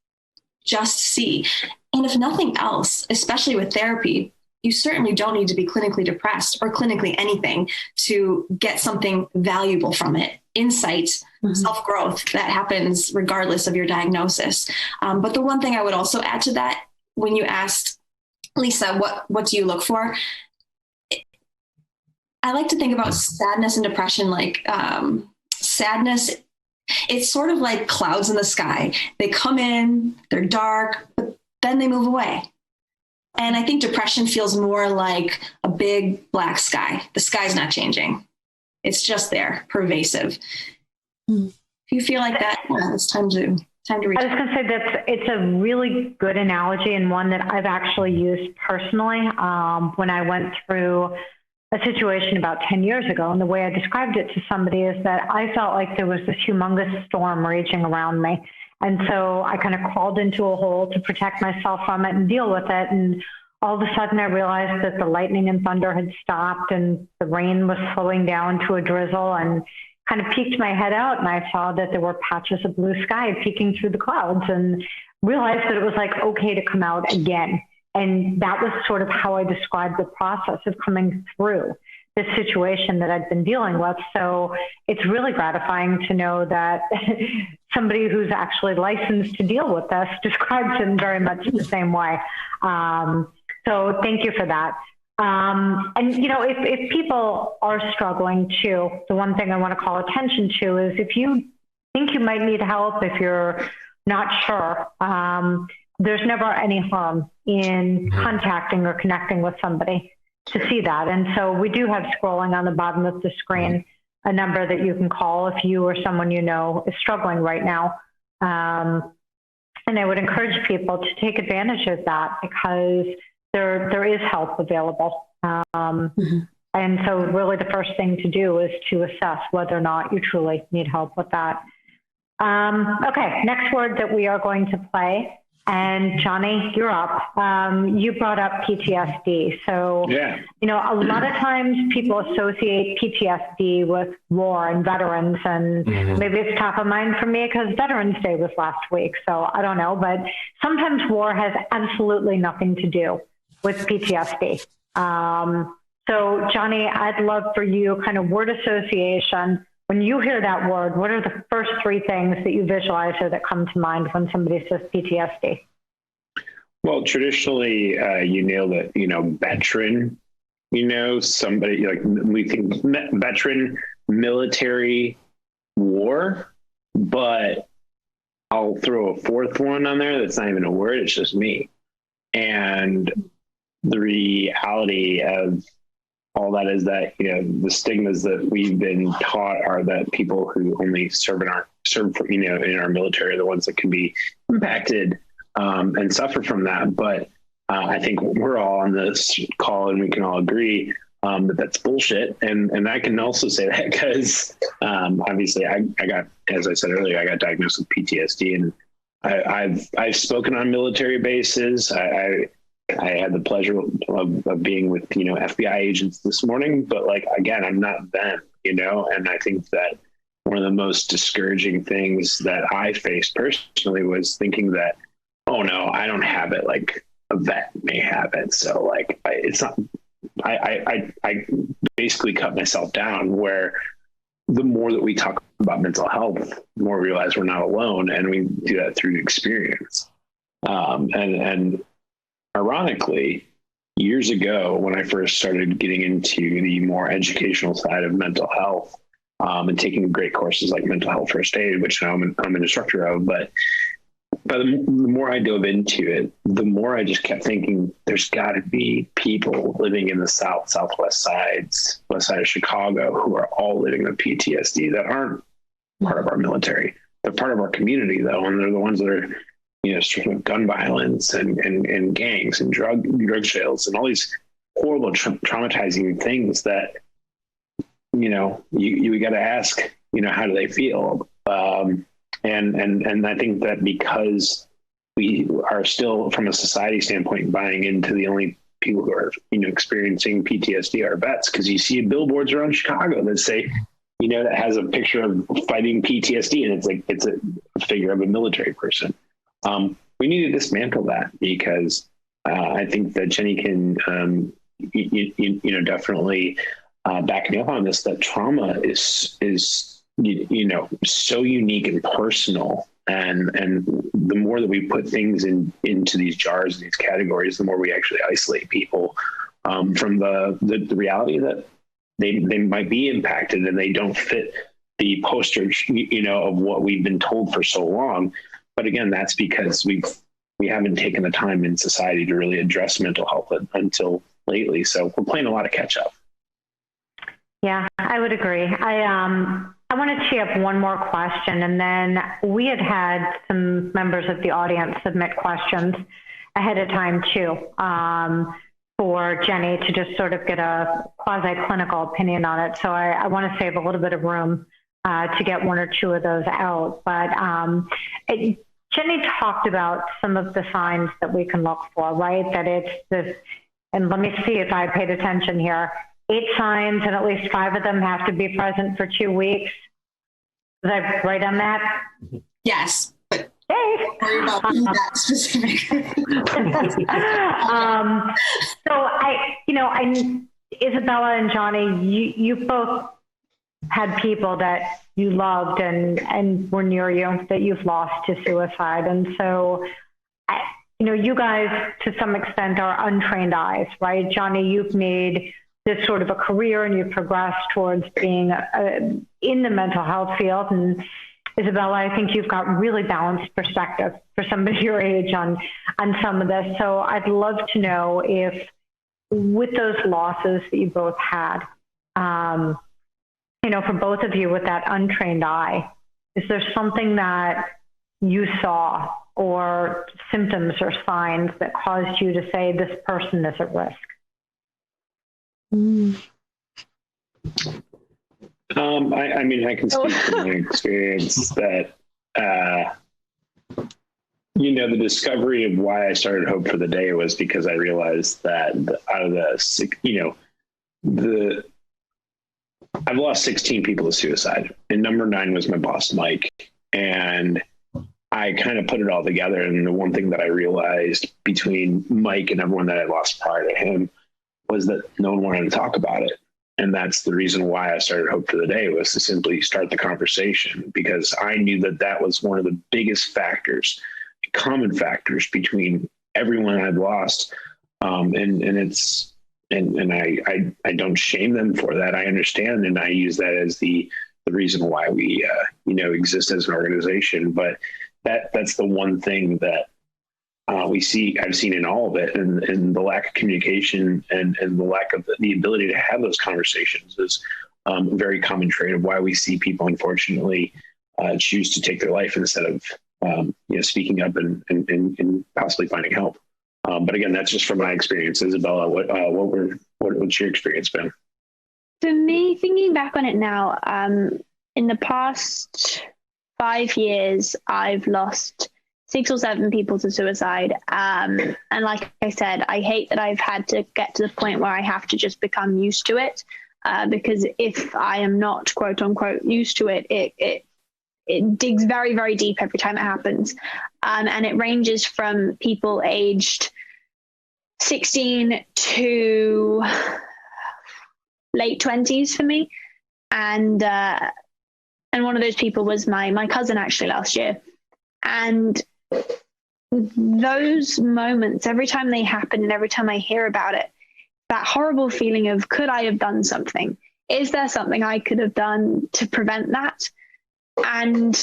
see. And if nothing else, especially with therapy, you certainly don't need to be clinically depressed or clinically anything to get something valuable from it. Insight, self-growth that happens regardless of your diagnosis. But the one thing I would also add to that, when you asked Lisa, what do you look for? I like to think about sadness and depression like sadness. It's sort of like clouds in the sky. They come in, they're dark, but then they move away. And I think depression feels more like a big black sky. The sky's not changing. It's just there, pervasive. If you feel like that, it's time to reach. I was going to say it's a really good analogy, and one that I've actually used personally when I went through a situation about 10 years ago. And the way I described it to somebody is that I felt like there was this humongous storm raging around me. And so I kind of crawled into a hole to protect myself from it and deal with it. And all of a sudden I realized that the lightning and thunder had stopped and the rain was slowing down to a drizzle, and kind of peeked my head out, and I saw that there were patches of blue sky peeking through the clouds, and realized that it was like okay to come out again. And that was sort of how I described the process of coming through this situation that I'd been dealing with. So it's really gratifying to know that somebody who's actually licensed to deal with this describes it in very much the same way. So thank you for that. And, if people are struggling too, the one thing I want to call attention to is if you think you might need help, if you're not sure, there's never any harm in contacting or connecting with somebody to see that. And so we do have, scrolling on the bottom of the screen, a number that you can call if you or someone you know is struggling right now. And I would encourage people to take advantage of that because there is help available. And so really the first thing to do is to assess whether or not you truly need help with that. Okay, next word that we are going to play. And Johnny, you're up. You brought up PTSD. So, you know, a lot of times people associate PTSD with war and veterans, and maybe it's top of mind for me because Veterans Day was last week. So I don't know, but sometimes war has absolutely nothing to do with PTSD. So Johnny, I'd love for you kind of word association. When you hear that word, what are the first three things that you visualize or that come to mind when somebody says PTSD? Well, traditionally, you nailed it, you know, veteran, you know, somebody like we think veteran, military, war, but I'll throw a fourth one on there that's not even a word, it's just me. And the reality of all that is that, you know, the stigmas that we've been taught are that people who only serve in our military are the ones that can be impacted and suffer from that. But I think we're all on this call and we can all agree that that's bullshit. And I can also say that because obviously I got, as I said earlier, I got diagnosed with PTSD, and I've spoken on military bases. I had the pleasure of being with, you know, FBI agents this morning, but like, again, I'm not them, you know? And I think that one of the most discouraging things that I faced personally was thinking that, oh no, I don't have it. Like a vet may have it. So like, I basically cut myself down, where the more that we talk about mental health, the more we realize we're not alone, and we do that through experience. And ironically, years ago, when I first started getting into the more educational side of mental health, and taking great courses like mental health first aid, which now I'm an instructor of, but the more I dove into it, the more I just kept thinking there's got to be people living in the southwest sides, west side of Chicago, who are all living with PTSD that aren't part of our military. They're part of our community, though, and they're the ones that are, you know, stricken with gun violence and gangs and drug sales and all these horrible traumatizing things that, you know, you got to ask, you know, how do they feel? And I think that because we are still, from a society standpoint, buying into the only people who are, you know, experiencing PTSD are vets, because you see billboards around Chicago that say, you know, that has a picture of fighting PTSD, and it's like it's a figure of a military person. We need to dismantle that, because I think that Jenny can, you know, definitely back me up on this, that trauma is you know, so unique and personal. And the more that we put things into these jars and these categories, the more we actually isolate people from the reality that they might be impacted and they don't fit the poster, you know, of what we've been told for so long. But again, that's because we haven't taken the time in society to really address mental health until lately. So we're playing a lot of catch up. Yeah, I would agree. I want to tee up one more question, and then we had some members of the audience submit questions ahead of time too, for Jenny to just sort of get a quasi-clinical opinion on it. So I want to save a little bit of room to get one or two of those out. But Jenny talked about some of the signs that we can look for, right? That it's this, and let me see if I paid attention here, 8 signs, and at least 5 of them have to be present for 2 weeks. Was I right on that? Yes. Hey. Worry about being that specific. So Isabella and Johnny, you both had people that you loved and were near you that you've lost to suicide. And so, you guys to some extent are untrained eyes, right? Johnny, you've made this sort of a career and you've progressed towards being in the mental health field. And Isabella, I think you've got really balanced perspective for somebody your age on some of this. So I'd love to know if with those losses that you both had, for both of you with that untrained eye, is there something that you saw or symptoms or signs that caused you to say this person is at risk? I mean, I can speak from my experience that, the discovery of why I started Hope for the Day was because I realized that out of I've lost 16 people to suicide, and number 9 was my boss, Mike. And I kind of put it all together. And the one thing that I realized between Mike and everyone that I lost prior to him was that no one wanted to talk about it. And that's the reason why I started Hope for the Day, was to simply start the conversation, because I knew that that was one of the biggest factors, common factors between everyone I'd lost. And I don't shame them for that. I understand. And I use that as the reason why we, exist as an organization. But that's the one thing that I've seen in all of it, and the lack of communication and the lack of the ability to have those conversations is a very common trait of why we see people, unfortunately, choose to take their life instead of, speaking up and possibly finding help. But again, that's just from my experience. Isabella, what's your experience been? For me, thinking back on it now, in the past 5 years, I've lost 6 or 7 people to suicide. And like I said, I hate that I've had to get to the point where I have to just become used to it. Because if I am not, quote unquote, used to it, it digs very, very deep every time it happens. And it ranges from people aged 16 to late 20s for me. And one of those people was my cousin, actually, last year. And those moments, every time they happen and every time I hear about it, that horrible feeling of, could I have done something? Is there something I could have done to prevent that? And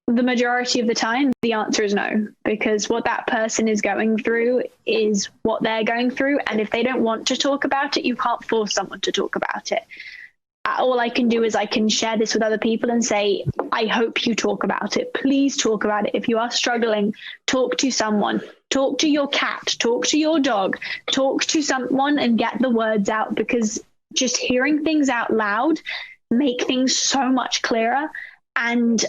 the majority of the time, the answer is no, because what that person is going through is what they're going through. And if they don't want to talk about it, you can't force someone to talk about it. All I can do is I can share this with other people and say, I hope you talk about it. Please talk about it. If you are struggling, talk to someone, talk to your cat, talk to your dog, talk to someone and get the words out, because just hearing things out loud make things so much clearer. And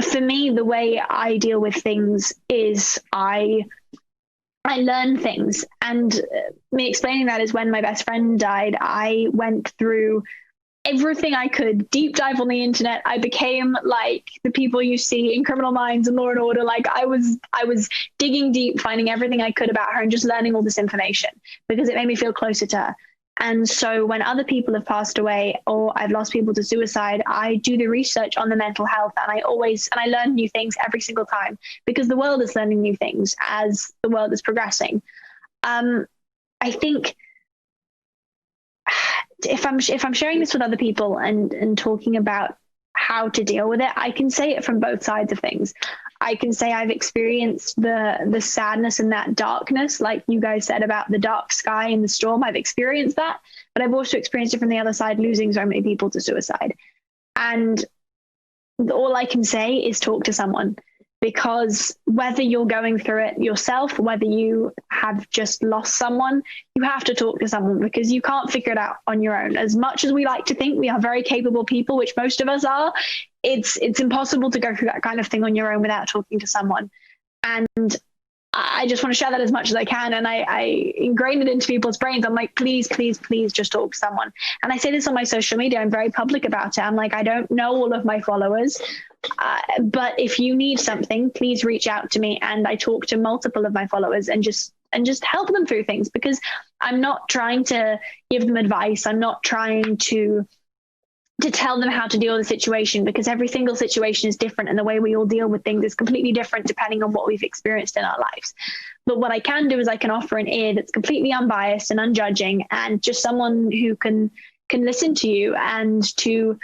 for me, the way I deal with things is I learn things. And me explaining that is when my best friend died, I went through everything I could, deep dive on the internet. I became like the people you see in Criminal Minds and Law and Order. Like I was digging deep, finding everything I could about her and just learning all this information because it made me feel closer to her. And so when other people have passed away or I've lost people to suicide, I do the research on the mental health, and I learn new things every single time because the world is learning new things as the world is progressing. I think if I'm sharing this with other people and talking about how to deal with it, I can say it from both sides of things. I can say I've experienced the sadness and that darkness, like you guys said about the dark sky and the storm. I've experienced that, but I've also experienced it from the other side, losing so many people to suicide. And all I can say is talk to someone, because whether you're going through it yourself, whether you have just lost someone, you have to talk to someone because you can't figure it out on your own. As much as we like to think we are very capable people, which most of us are, it's impossible to go through that kind of thing on your own without talking to someone. And I just want to share that as much as I can. And I ingrain it into people's brains. I'm like, please, please, please just talk to someone. And I say this on my social media. I'm very public about it. I'm like, I don't know all of my followers, but if you need something, please reach out to me. And I talk to multiple of my followers and just help them through things, because I'm not trying to give them advice. I'm not trying to tell them how to deal with the situation, because every single situation is different and the way we all deal with things is completely different depending on what we've experienced in our lives. But what I can do is I can offer an ear that's completely unbiased and unjudging, and just someone who can listen to you and to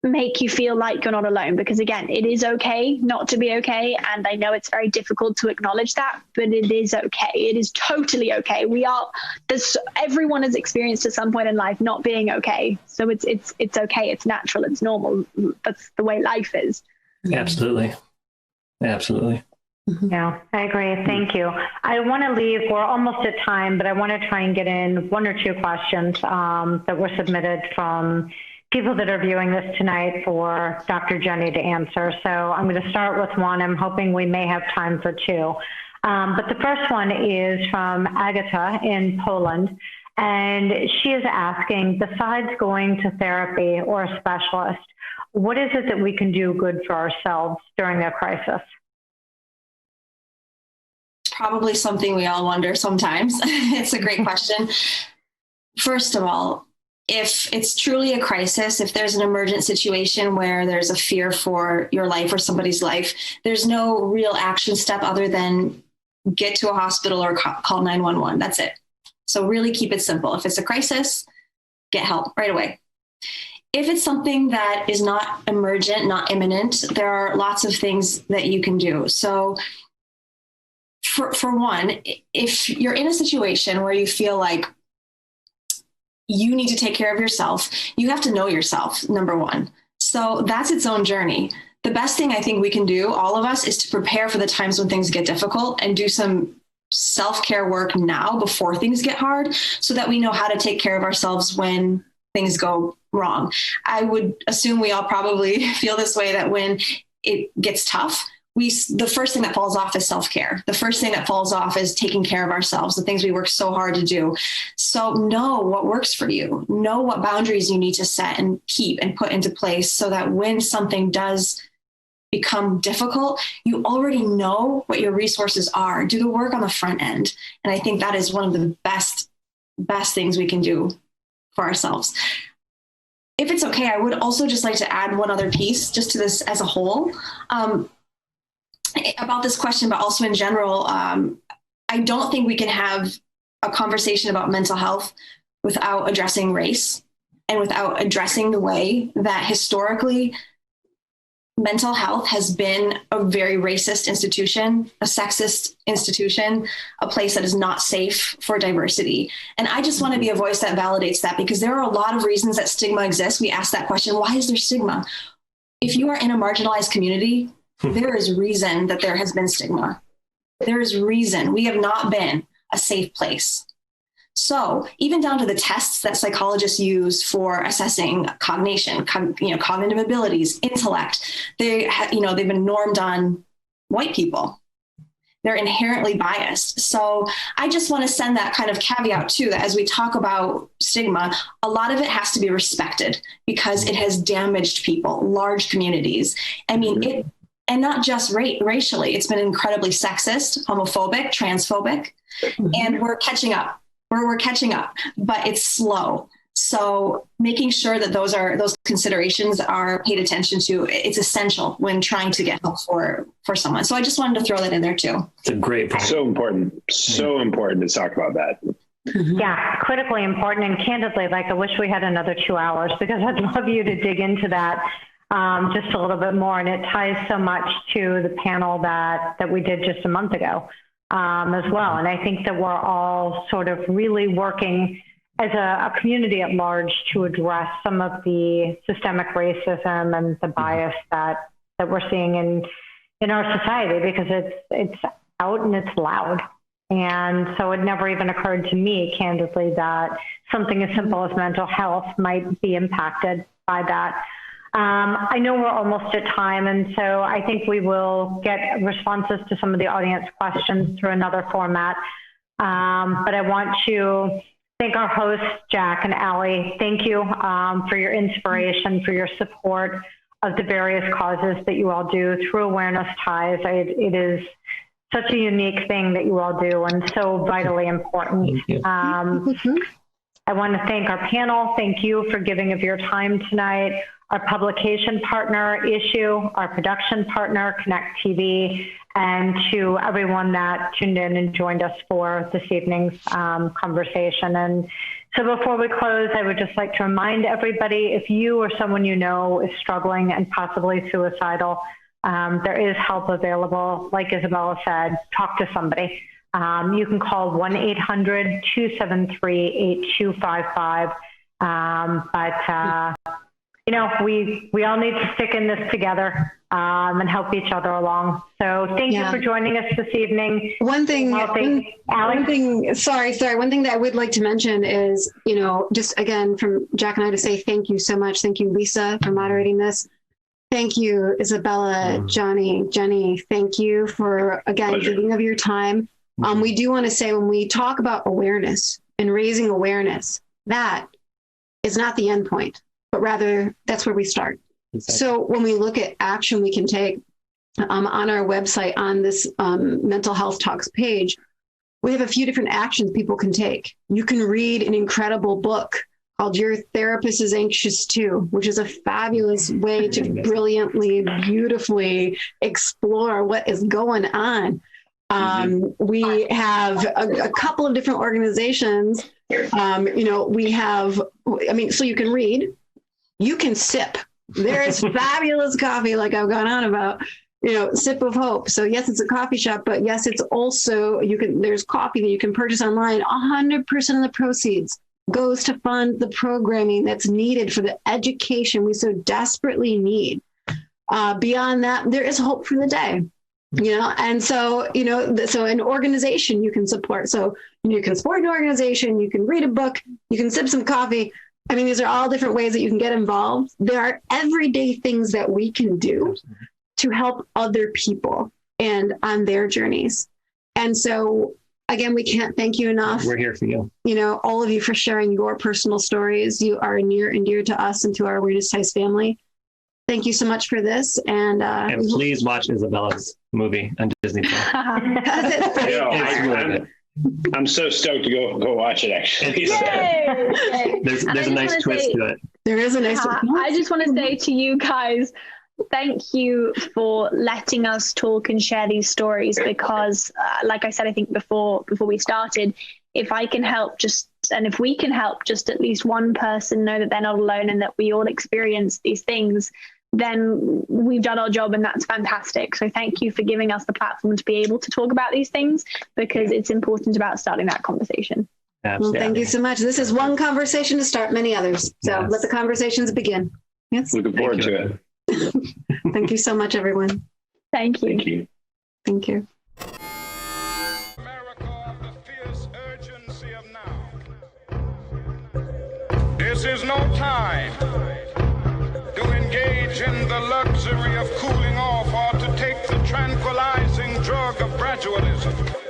make you feel like you're not alone. Because again, it is okay not to be okay. And I know it's very difficult to acknowledge that, but it is okay. It is totally okay. Everyone has experienced at some point in life not being okay. So it's okay. It's natural. It's normal. That's the way life is. Absolutely. Absolutely. Yeah, I agree. Thank you. I want to leave, we're almost at time, but I want to try and get in one or two questions that were submitted from people that are viewing this tonight for Dr. Jenny to answer. So I'm going to start with one. I'm hoping we may have time for two. But the first one is from Agata in Poland. And she is asking, besides going to therapy or a specialist, what is it that we can do good for ourselves during a crisis? Probably something we all wonder sometimes. It's a great question. First of all, if it's truly a crisis, if there's an emergent situation where there's a fear for your life or somebody's life, there's no real action step other than get to a hospital or call 911. That's it. So really keep it simple. If it's a crisis, get help right away. If it's something that is not emergent, not imminent, there are lots of things that you can do. So for one, if you're in a situation where you feel like you need to take care of yourself, you have to know yourself, number one. So that's its own journey. The best thing I think we can do, all of us, is to prepare for the times when things get difficult and do some self-care work now before things get hard so that we know how to take care of ourselves when things go wrong. I would assume we all probably feel this way, that when it gets tough, the first thing that falls off is self-care. The first thing that falls off is taking care of ourselves, the things we work so hard to do. So know what works for you. Know what boundaries you need to set and keep and put into place so that when something does become difficult, you already know what your resources are. Do the work on the front end. And I think that is one of the best things we can do for ourselves. If it's okay, I would also just like to add one other piece just to this as a whole. About this question, but also in general, I don't think we can have a conversation about mental health without addressing race and without addressing the way that historically mental health has been a very racist institution, a sexist institution, a place that is not safe for diversity. And I just want to be a voice that validates that, because there are a lot of reasons that stigma exists. We ask that question, why is there stigma? If you are in a marginalized community, there is reason that there has been stigma. There is reason. We have not been a safe place. So even down to the tests that psychologists use for assessing cognition, cognitive abilities, intellect, they've been normed on white people. They're inherently biased. So I just want to send that kind of caveat too, that as we talk about stigma, a lot of it has to be respected because it has damaged people, large communities. I mean, and not just racially, it's been incredibly sexist, homophobic, transphobic, and we're catching up. We're catching up, but it's slow. So making sure that those considerations are paid attention to, it's essential when trying to get help for someone. So I just wanted to throw that in there too. It's a great point. So important to talk about that. Yeah, critically important. And candidly, I wish we had another 2 hours, because I'd love you to dig into that just a little bit more. And it ties so much to the panel that we did just a month ago as well. And I think that we're all sort of really working as a community at large to address some of the systemic racism and the bias that we're seeing in our society, because it's out and it's loud. And so it never even occurred to me, candidly, that something as simple as mental health might be impacted by that. I know we're almost at time, and so I think we will get responses to some of the audience questions through another format. But I want to thank our hosts, Jack and Allie. Thank you for your inspiration, for your support of the various causes that you all do through Awareness Ties. It is such a unique thing that you all do, and so vitally important. I want to thank our panel. Thank you for giving of your time tonight. Our publication partner, Issue, our production partner, Connect TV, and to everyone that tuned in and joined us for this evening's conversation. And so before we close, I would just like to remind everybody, if you or someone you know is struggling and possibly suicidal, there is help available. Like Isabella said, talk to somebody. You can call 1-800-273-8255. you know, we all need to stick in this together and help each other along. So thank you for joining us this evening. One thing that I would like to mention is, you know, just again from Jack and I to say thank you so much. Thank you, Lisa, for moderating this. Thank you, Isabella, Johnny, Jenny. Thank you for, again, giving of your time. We do want to say when we talk about awareness and raising awareness, that is not the end point, but rather that's where we start. Exactly. So when we look at action we can take on our website, on this Mental Health Talks page, we have a few different actions people can take. You can read an incredible book called Your Therapist is Anxious Too, which is a fabulous way to brilliantly, beautifully explore what is going on. We have a couple of different organizations. You know, we have, I mean, so you can read, you can sip. There is fabulous coffee, like I've gone on about, you know, Sip of Hope. So yes, it's a coffee shop, but yes, it's also, there's coffee that you can purchase online. 100% of the proceeds goes to fund the programming that's needed for the education we so desperately need. Beyond that, there is hope for the day, you know, and so, you know, so an organization you can support. So you can support an organization, you can read a book, you can sip some coffee. I mean, these are all different ways that you can get involved. There are everyday things that we can do to help other people and on their journeys. And so, again, we can't thank you enough. We're here for you. You know, all of you for sharing your personal stories. You are near and dear to us and to our Awareness Ties family. Thank you so much for this. And please watch Isabella's movie on Disney+. I'm so stoked to go watch it, actually. There's a nice twist to it. There is a nice twist. I just want to say to you guys, thank you for letting us talk and share these stories, because like I said, I think before we started, if I can help if we can help just at least one person know that they're not alone and that we all experience these things, then we've done our job, and that's fantastic. So thank you for giving us the platform to be able to talk about these things, because it's important about starting that conversation. Well, thank you so much. This is one conversation to start many others. So let the conversations begin. Yes. Looking forward to it. Thank you so much, everyone. Thank you. Thank you. Thank you. This is no time to engage in the luxury of cooling off or to take the tranquilizing drug of gradualism.